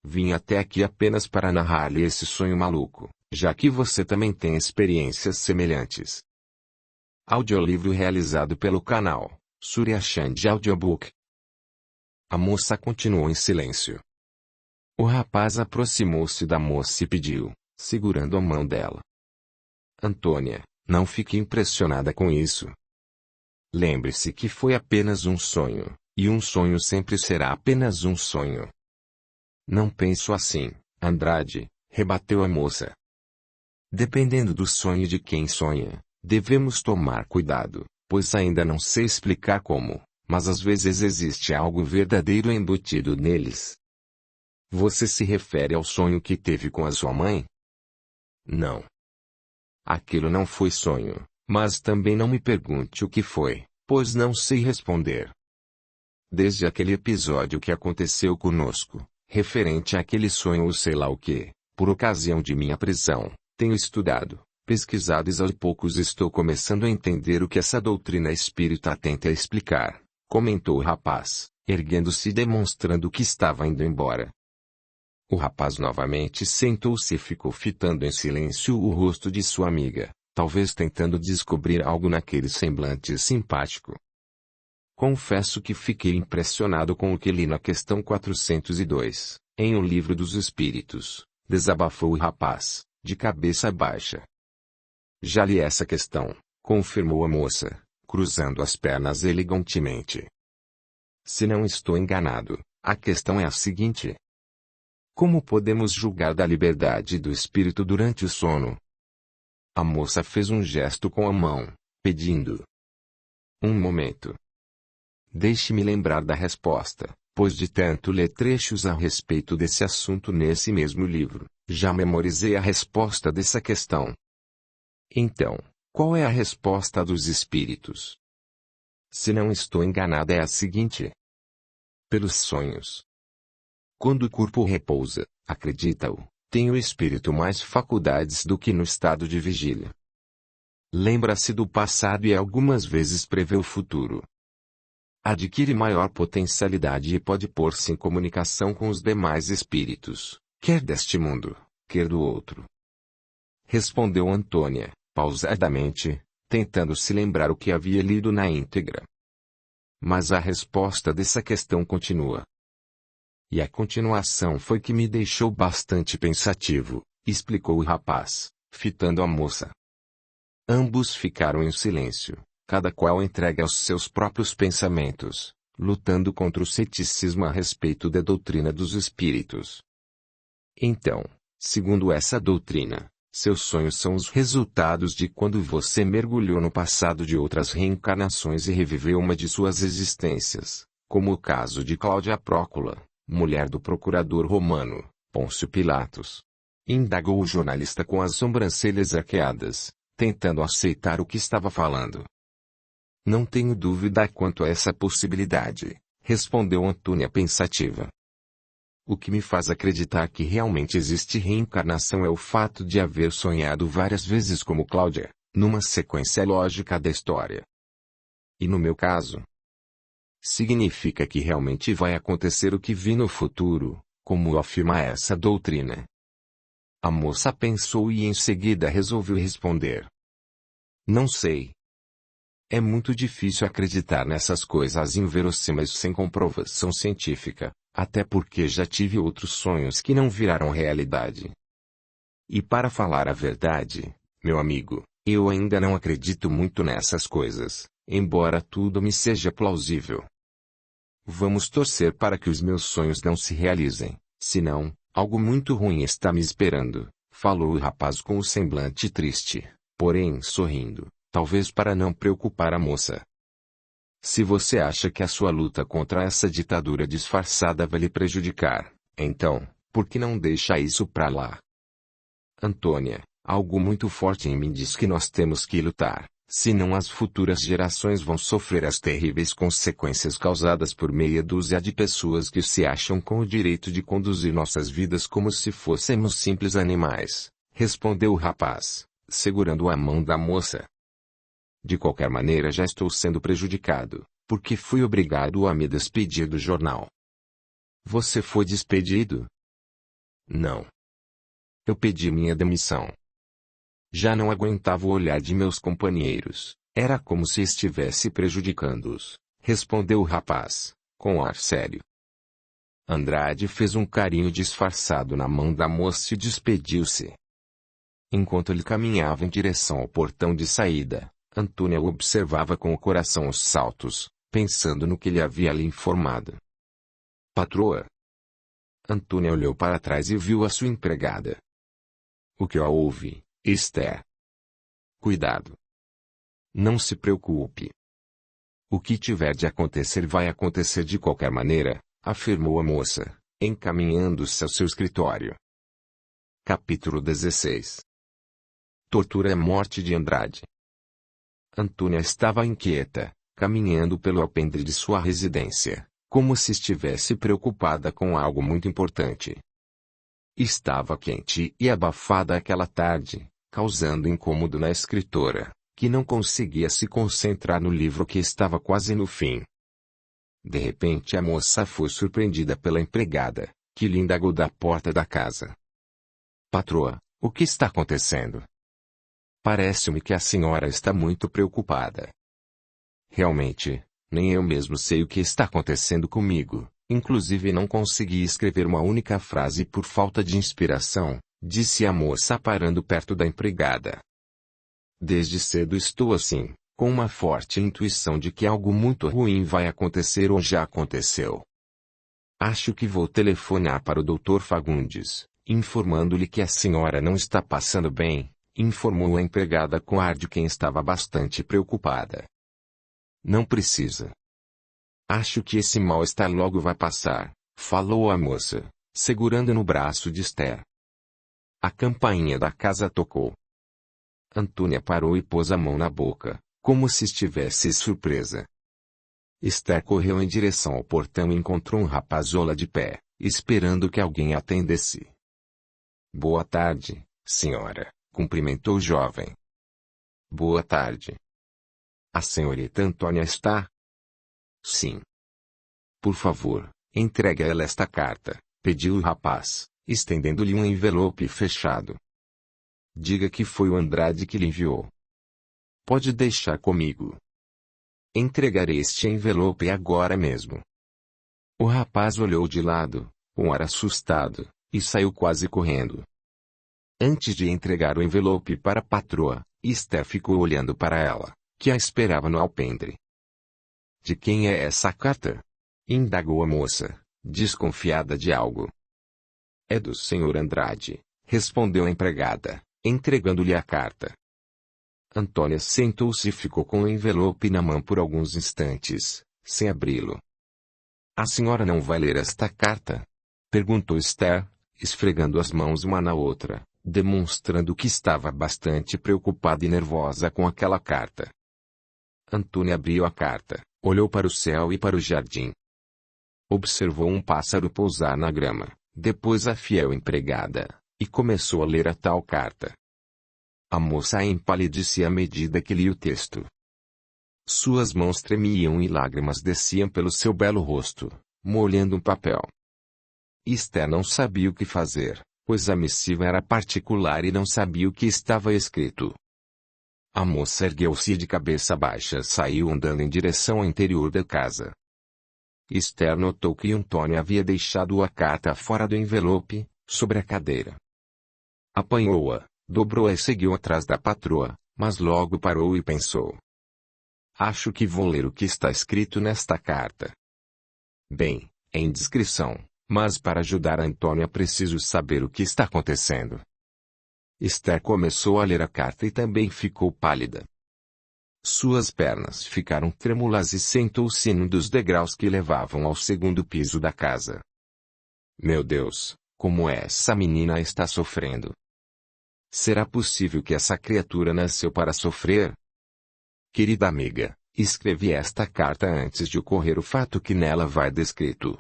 Vim até aqui apenas para narrar-lhe esse sonho maluco, já que você também tem experiências semelhantes. Audiolivro realizado pelo canal Surya Chand Audiobook. A moça continuou em silêncio. O rapaz aproximou-se da moça e pediu, segurando a mão dela. Antônia, não fique impressionada com isso. Lembre-se que foi apenas um sonho, e um sonho sempre será apenas um sonho. Não penso assim, Andrade, rebateu a moça. Dependendo do sonho de quem sonha, devemos tomar cuidado, pois ainda não sei explicar como, mas às vezes existe algo verdadeiro embutido neles. Você se refere ao sonho que teve com a sua mãe? Não. Aquilo não foi sonho, mas também não me pergunte o que foi, pois não sei responder. Desde aquele episódio que aconteceu conosco, referente àquele sonho ou sei lá o que, por ocasião de minha prisão, tenho estudado, pesquisado e aos poucos estou começando a entender o que essa doutrina espírita tenta explicar, comentou o rapaz, erguendo-se e demonstrando que estava indo embora. O rapaz novamente sentou-se e ficou fitando em silêncio o rosto de sua amiga, talvez tentando descobrir algo naquele semblante simpático. Confesso que fiquei impressionado com o que li na questão 402, em O Livro dos Espíritos, desabafou o rapaz, de cabeça baixa. Já li essa questão, confirmou a moça, cruzando as pernas elegantemente. Se não estou enganado, a questão é a seguinte. Como podemos julgar da liberdade do espírito durante o sono? A moça fez um gesto com a mão, pedindo. Um momento. Deixe-me lembrar da resposta, pois de tanto ler trechos a respeito desse assunto nesse mesmo livro, já memorizei a resposta dessa questão. Então, qual é a resposta dos espíritos? Se não estou enganada é a seguinte. Pelos sonhos. Quando o corpo repousa, acredita-o, tem o espírito mais faculdades do que no estado de vigília. Lembra-se do passado e algumas vezes prevê o futuro. Adquire maior potencialidade e pode pôr-se em comunicação com os demais espíritos, quer deste mundo, quer do outro. Respondeu Antônia, pausadamente, tentando se lembrar o que havia lido na íntegra. Mas a resposta dessa questão continua. E a continuação foi que me deixou bastante pensativo, explicou o rapaz, fitando a moça. Ambos ficaram em silêncio, cada qual entregue aos seus próprios pensamentos, lutando contra o ceticismo a respeito da doutrina dos espíritos. Então, segundo essa doutrina, seus sonhos são os resultados de quando você mergulhou no passado de outras reencarnações e reviveu uma de suas existências, como o caso de Cláudia Prócula, mulher do procurador romano, Pôncio Pilatos. Indagou o jornalista com as sobrancelhas arqueadas, tentando aceitar o que estava falando. Não tenho dúvida quanto a essa possibilidade, respondeu Antônia pensativa. O que me faz acreditar que realmente existe reencarnação é o fato de haver sonhado várias vezes como Cláudia, numa sequência lógica da história. E no meu caso, significa que realmente vai acontecer o que vi no futuro, como afirma essa doutrina. A moça pensou e em seguida resolveu responder. Não sei. É muito difícil acreditar nessas coisas inverossímeis sem comprovação científica, até porque já tive outros sonhos que não viraram realidade. E para falar a verdade, meu amigo, eu ainda não acredito muito nessas coisas, embora tudo me seja plausível. Vamos torcer para que os meus sonhos não se realizem, senão, algo muito ruim está me esperando, falou o rapaz com o semblante triste, porém sorrindo, talvez para não preocupar a moça. Se você acha que a sua luta contra essa ditadura disfarçada vai lhe prejudicar, então, por que não deixa isso pra lá? Antônia, algo muito forte em mim diz que nós temos que lutar, senão as futuras gerações vão sofrer as terríveis consequências causadas por meia dúzia de pessoas que se acham com o direito de conduzir nossas vidas como se fôssemos simples animais, respondeu o rapaz, segurando a mão da moça. De qualquer maneira já estou sendo prejudicado, porque fui obrigado a me despedir do jornal. Você foi despedido? Não. Eu pedi minha demissão. Já não aguentava o olhar de meus companheiros, era como se estivesse prejudicando-os, respondeu o rapaz, com ar sério. Andrade fez um carinho disfarçado na mão da moça e despediu-se. Enquanto ele caminhava em direção ao portão de saída, Antônia o observava com o coração aos saltos, pensando no que ele havia lhe informado. Patroa. Antônia olhou para trás e viu a sua empregada. O que houve, Esther? Cuidado. Não se preocupe. O que tiver de acontecer vai acontecer de qualquer maneira, afirmou a moça, encaminhando-se ao seu escritório. Capítulo 16. Tortura e morte de Andrade. Antônia estava inquieta, caminhando pelo alpendre de sua residência, como se estivesse preocupada com algo muito importante. Estava quente e abafada aquela tarde, causando incômodo na escritora, que não conseguia se concentrar no livro que estava quase no fim. De repente a moça foi surpreendida pela empregada, que lhe indagou da porta da casa. Patroa, o que está acontecendo? Parece-me que a senhora está muito preocupada. Realmente, nem eu mesmo sei o que está acontecendo comigo, inclusive não consegui escrever uma única frase por falta de inspiração, disse a moça parando perto da empregada. Desde cedo estou assim, com uma forte intuição de que algo muito ruim vai acontecer ou já aconteceu. Acho que vou telefonar para o Dr. Fagundes, informando-lhe que a senhora não está passando bem, informou a empregada com ar de quem estava bastante preocupada. Não precisa. Acho que esse mal-estar logo vai passar, falou a moça, segurando no braço de Esther. A campainha da casa tocou. Antônia parou e pôs a mão na boca, como se estivesse surpresa. Esther correu em direção ao portão e encontrou um rapazola de pé, esperando que alguém atendesse. Boa tarde, senhora, cumprimentou o jovem. Boa tarde. A senhorita Antônia está? Sim. Por favor, entregue a ela esta carta, pediu o rapaz, estendendo-lhe um envelope fechado. Diga que foi o Andrade que lhe enviou. Pode deixar comigo. Entregarei este envelope agora mesmo. O rapaz olhou de lado, com ar assustado, e saiu quase correndo. Antes de entregar o envelope para a patroa, Esther ficou olhando para ela, que a esperava no alpendre. De quem é essa carta? Indagou a moça, desconfiada de algo. É do senhor Andrade, respondeu a empregada, entregando-lhe a carta. Antônia sentou-se e ficou com o envelope na mão por alguns instantes, sem abri-lo. A senhora não vai ler esta carta? Perguntou Esther, esfregando as mãos uma na outra, demonstrando que estava bastante preocupada e nervosa com aquela carta. Antônia abriu a carta, olhou para o céu e para o jardim. Observou um pássaro pousar na grama, depois a fiel empregada, e começou a ler a tal carta. A moça empalidecia à medida que lia o texto. Suas mãos tremiam e lágrimas desciam pelo seu belo rosto, molhando um papel. Esther não sabia o que fazer, pois a missiva era particular e não sabia o que estava escrito. A moça ergueu-se e de cabeça baixa saiu andando em direção ao interior da casa. Esther notou que Antônio havia deixado a carta fora do envelope, sobre a cadeira. Apanhou-a, dobrou-a e seguiu atrás da patroa, mas logo parou e pensou. Acho que vou ler o que está escrito nesta carta. Bem, é indiscrição, mas para ajudar Antônio é preciso saber o que está acontecendo. Esther começou a ler a carta e também ficou pálida. Suas pernas ficaram trêmulas e sentou-se num dos degraus que levavam ao segundo piso da casa. Meu Deus, como essa menina está sofrendo! Será possível que essa criatura nasceu para sofrer? Querida amiga, escrevi esta carta antes de ocorrer o fato que nela vai descrito.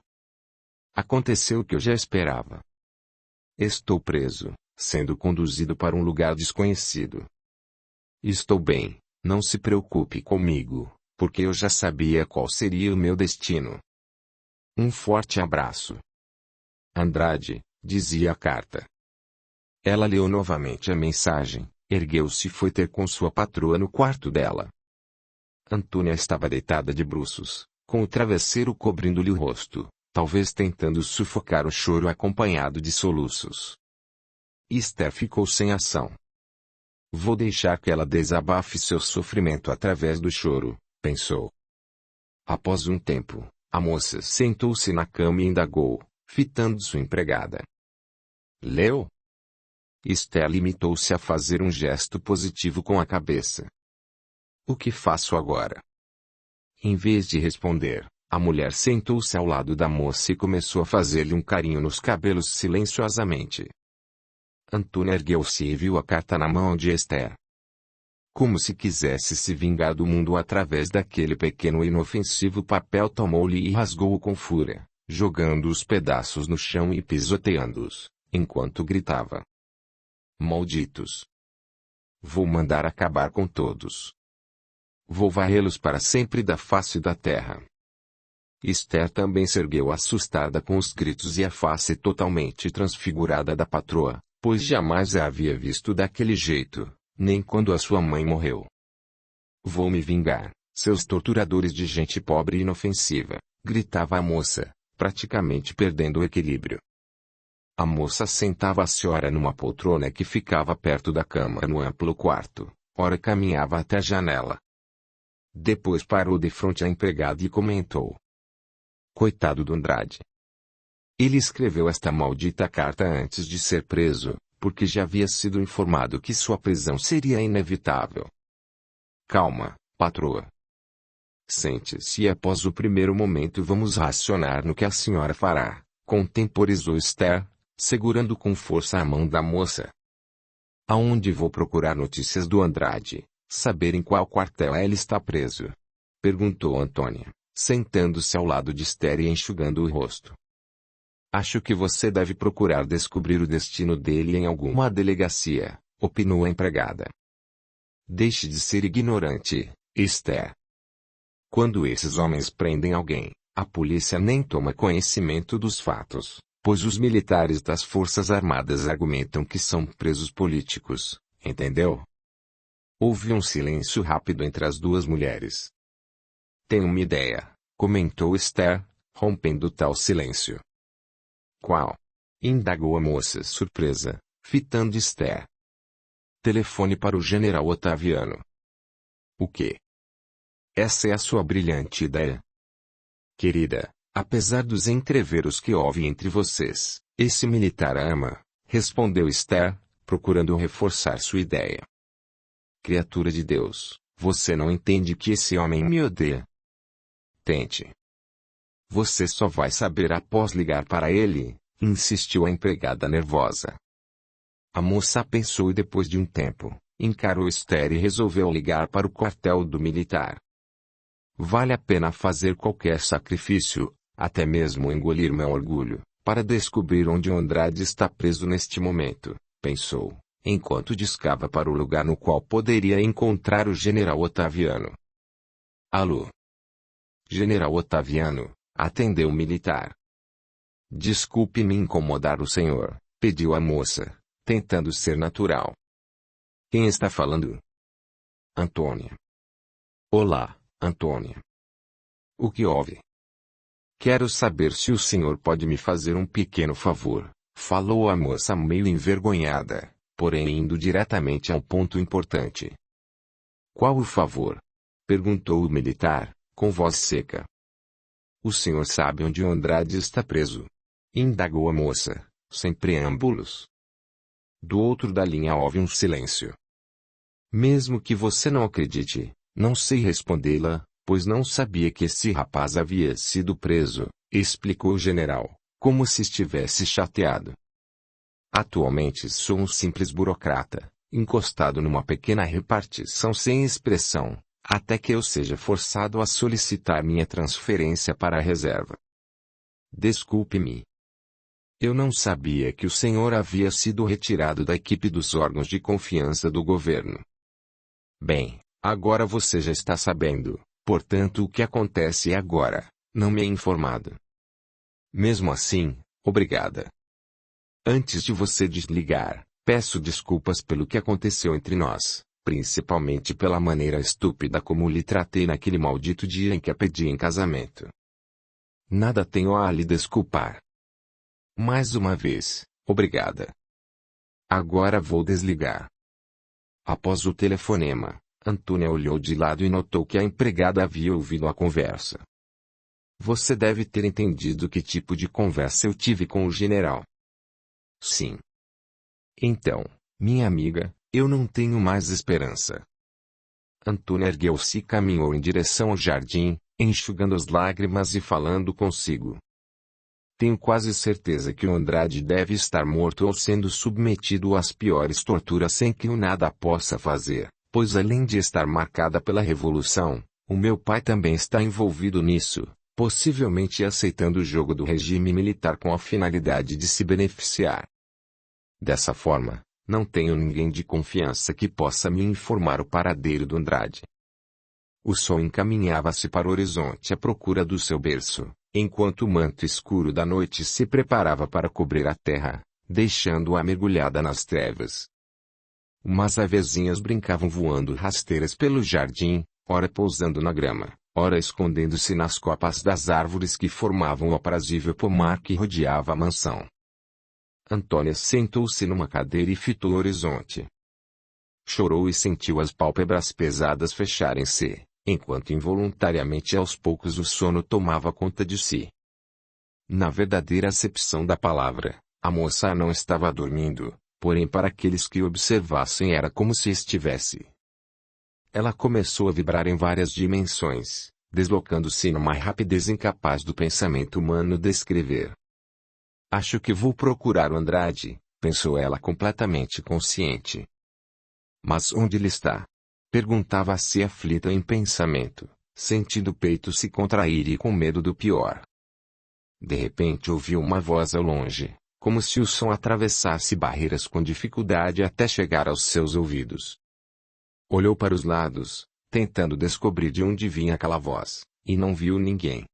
Aconteceu o que eu já esperava. Estou preso, sendo conduzido para um lugar desconhecido. Estou bem, não se preocupe comigo, porque eu já sabia qual seria o meu destino. Um forte abraço. Andrade, dizia a carta. Ela leu novamente a mensagem, ergueu-se e foi ter com sua patroa no quarto dela. Antônia estava deitada de bruços, com o travesseiro cobrindo-lhe o rosto, talvez tentando sufocar o choro acompanhado de soluços. Esther ficou sem ação. Vou deixar que ela desabafe seu sofrimento através do choro, pensou. Após um tempo, a moça sentou-se na cama e indagou, fitando sua empregada. Leu? Esther limitou-se a fazer um gesto positivo com a cabeça. O que faço agora? Em vez de responder, a mulher sentou-se ao lado da moça e começou a fazer-lhe um carinho nos cabelos silenciosamente. Antônio ergueu-se e viu a carta na mão de Esther. Como se quisesse se vingar do mundo através daquele pequeno e inofensivo papel, tomou-lhe e rasgou-o com fúria, jogando os pedaços no chão e pisoteando-os, enquanto gritava. Malditos! Vou mandar acabar com todos. Vou varrê-los para sempre da face da terra. Esther também se ergueu assustada com os gritos e a face totalmente transfigurada da patroa, pois jamais a havia visto daquele jeito, nem quando a sua mãe morreu. Vou me vingar, seus torturadores de gente pobre e inofensiva, gritava a moça, praticamente perdendo o equilíbrio. A moça sentava a senhora numa poltrona que ficava perto da cama no amplo quarto, ora caminhava até a janela. Depois parou de frente à empregada e comentou. Coitado do Andrade. Ele escreveu esta maldita carta antes de ser preso, porque já havia sido informado que sua prisão seria inevitável. Calma, patroa. Sente-se e após o primeiro momento vamos racionar no que a senhora fará, contemporizou Esther, segurando com força a mão da moça. Aonde vou procurar notícias do Andrade, saber em qual quartel ele está preso? Perguntou Antônia, sentando-se ao lado de Esther e enxugando o rosto. Acho que você deve procurar descobrir o destino dele em alguma delegacia, opinou a empregada. Deixe de ser ignorante, Esther. Quando esses homens prendem alguém, a polícia nem toma conhecimento dos fatos, pois os militares das Forças Armadas argumentam que são presos políticos, entendeu? Houve um silêncio rápido entre as duas mulheres. Tenho uma ideia, comentou Esther, rompendo tal silêncio. Qual? Indagou a moça surpresa, fitando Esther. Telefone para o general Otaviano. O quê? Essa é a sua brilhante ideia? Querida, apesar dos entreveros que houve entre vocês, esse militar a ama, respondeu Esther, procurando reforçar sua ideia. Criatura de Deus, você não entende que esse homem me odeia. Tente. Você só vai saber após ligar para ele, insistiu a empregada nervosa. A moça pensou e depois de um tempo, encarou Esther e resolveu ligar para o quartel do militar. Vale a pena fazer qualquer sacrifício, até mesmo engolir meu orgulho, Para descobrir onde Andrade está preso neste momento, pensou, enquanto discava para o lugar no qual poderia encontrar o general Otaviano. Alô? General Otaviano, atendeu o militar. Desculpe-me incomodar o senhor, pediu a moça, tentando ser natural. Quem está falando? Antônia. Olá, Antônia. O que houve? Quero saber se o senhor pode me fazer um pequeno favor, falou a moça meio envergonhada, porém indo diretamente ao ponto importante. Qual o favor? Perguntou o militar, com voz seca. O senhor sabe onde Andrade está preso? Indagou a moça, sem preâmbulos. Do outro da linha houve um silêncio. Mesmo que você não acredite, não sei respondê-la, pois não sabia que esse rapaz havia sido preso, explicou o general, como se estivesse chateado. Atualmente sou um simples burocrata, encostado numa pequena repartição sem expressão, até que eu seja forçado a solicitar minha transferência para a reserva. Desculpe-me. Eu não sabia que o senhor havia sido retirado da equipe dos órgãos de confiança do governo. Bem, agora você já está sabendo, portanto o que acontece agora, não me é informado. Mesmo assim, obrigada. Antes de você desligar, peço desculpas pelo que aconteceu entre nós, principalmente pela maneira estúpida como lhe tratei naquele maldito dia em que a pedi em casamento. Nada tenho a lhe desculpar. Mais uma vez, obrigada. Agora vou desligar. Após o telefonema, Antônia olhou de lado e notou que a empregada havia ouvido a conversa. Você deve ter entendido que tipo de conversa eu tive com o general. Sim. Então, minha amiga, eu não tenho mais esperança. Antônia ergueu-se e caminhou em direção ao jardim, enxugando as lágrimas e falando consigo. Tenho quase certeza que o Andrade deve estar morto ou sendo submetido às piores torturas sem que eu nada possa fazer, pois além de estar marcada pela revolução, o meu pai também está envolvido nisso, possivelmente aceitando o jogo do regime militar com a finalidade de se beneficiar. Dessa forma, não tenho ninguém de confiança que possa me informar o paradeiro do Andrade. O sol encaminhava-se para o horizonte à procura do seu berço, enquanto o manto escuro da noite se preparava para cobrir a terra, deixando-a mergulhada nas trevas. Umas avezinhas brincavam voando rasteiras pelo jardim, ora pousando na grama, ora escondendo-se nas copas das árvores que formavam o aprazível pomar que rodeava a mansão. Antônia sentou-se numa cadeira e fitou o horizonte. Chorou e sentiu as pálpebras pesadas fecharem-se, enquanto involuntariamente aos poucos o sono tomava conta de si. Na verdadeira acepção da palavra, a moça não estava dormindo, porém para aqueles que observassem era como se estivesse. Ela começou a vibrar em várias dimensões, deslocando-se numa rapidez incapaz do pensamento humano descrever. Acho que vou procurar o Andrade, pensou ela completamente consciente. Mas onde ele está? Perguntava-se aflita em pensamento, sentindo o peito se contrair e com medo do pior. De repente ouviu uma voz ao longe, como se o som atravessasse barreiras com dificuldade até chegar aos seus ouvidos. Olhou para os lados, tentando descobrir de onde vinha aquela voz, e não viu ninguém.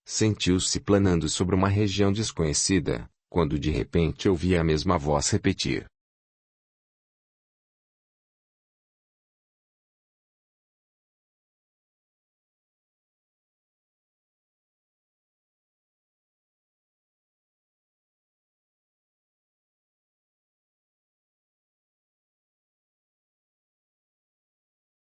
Sentiu-se planando sobre uma região desconhecida, quando de repente ouvia a mesma voz repetir: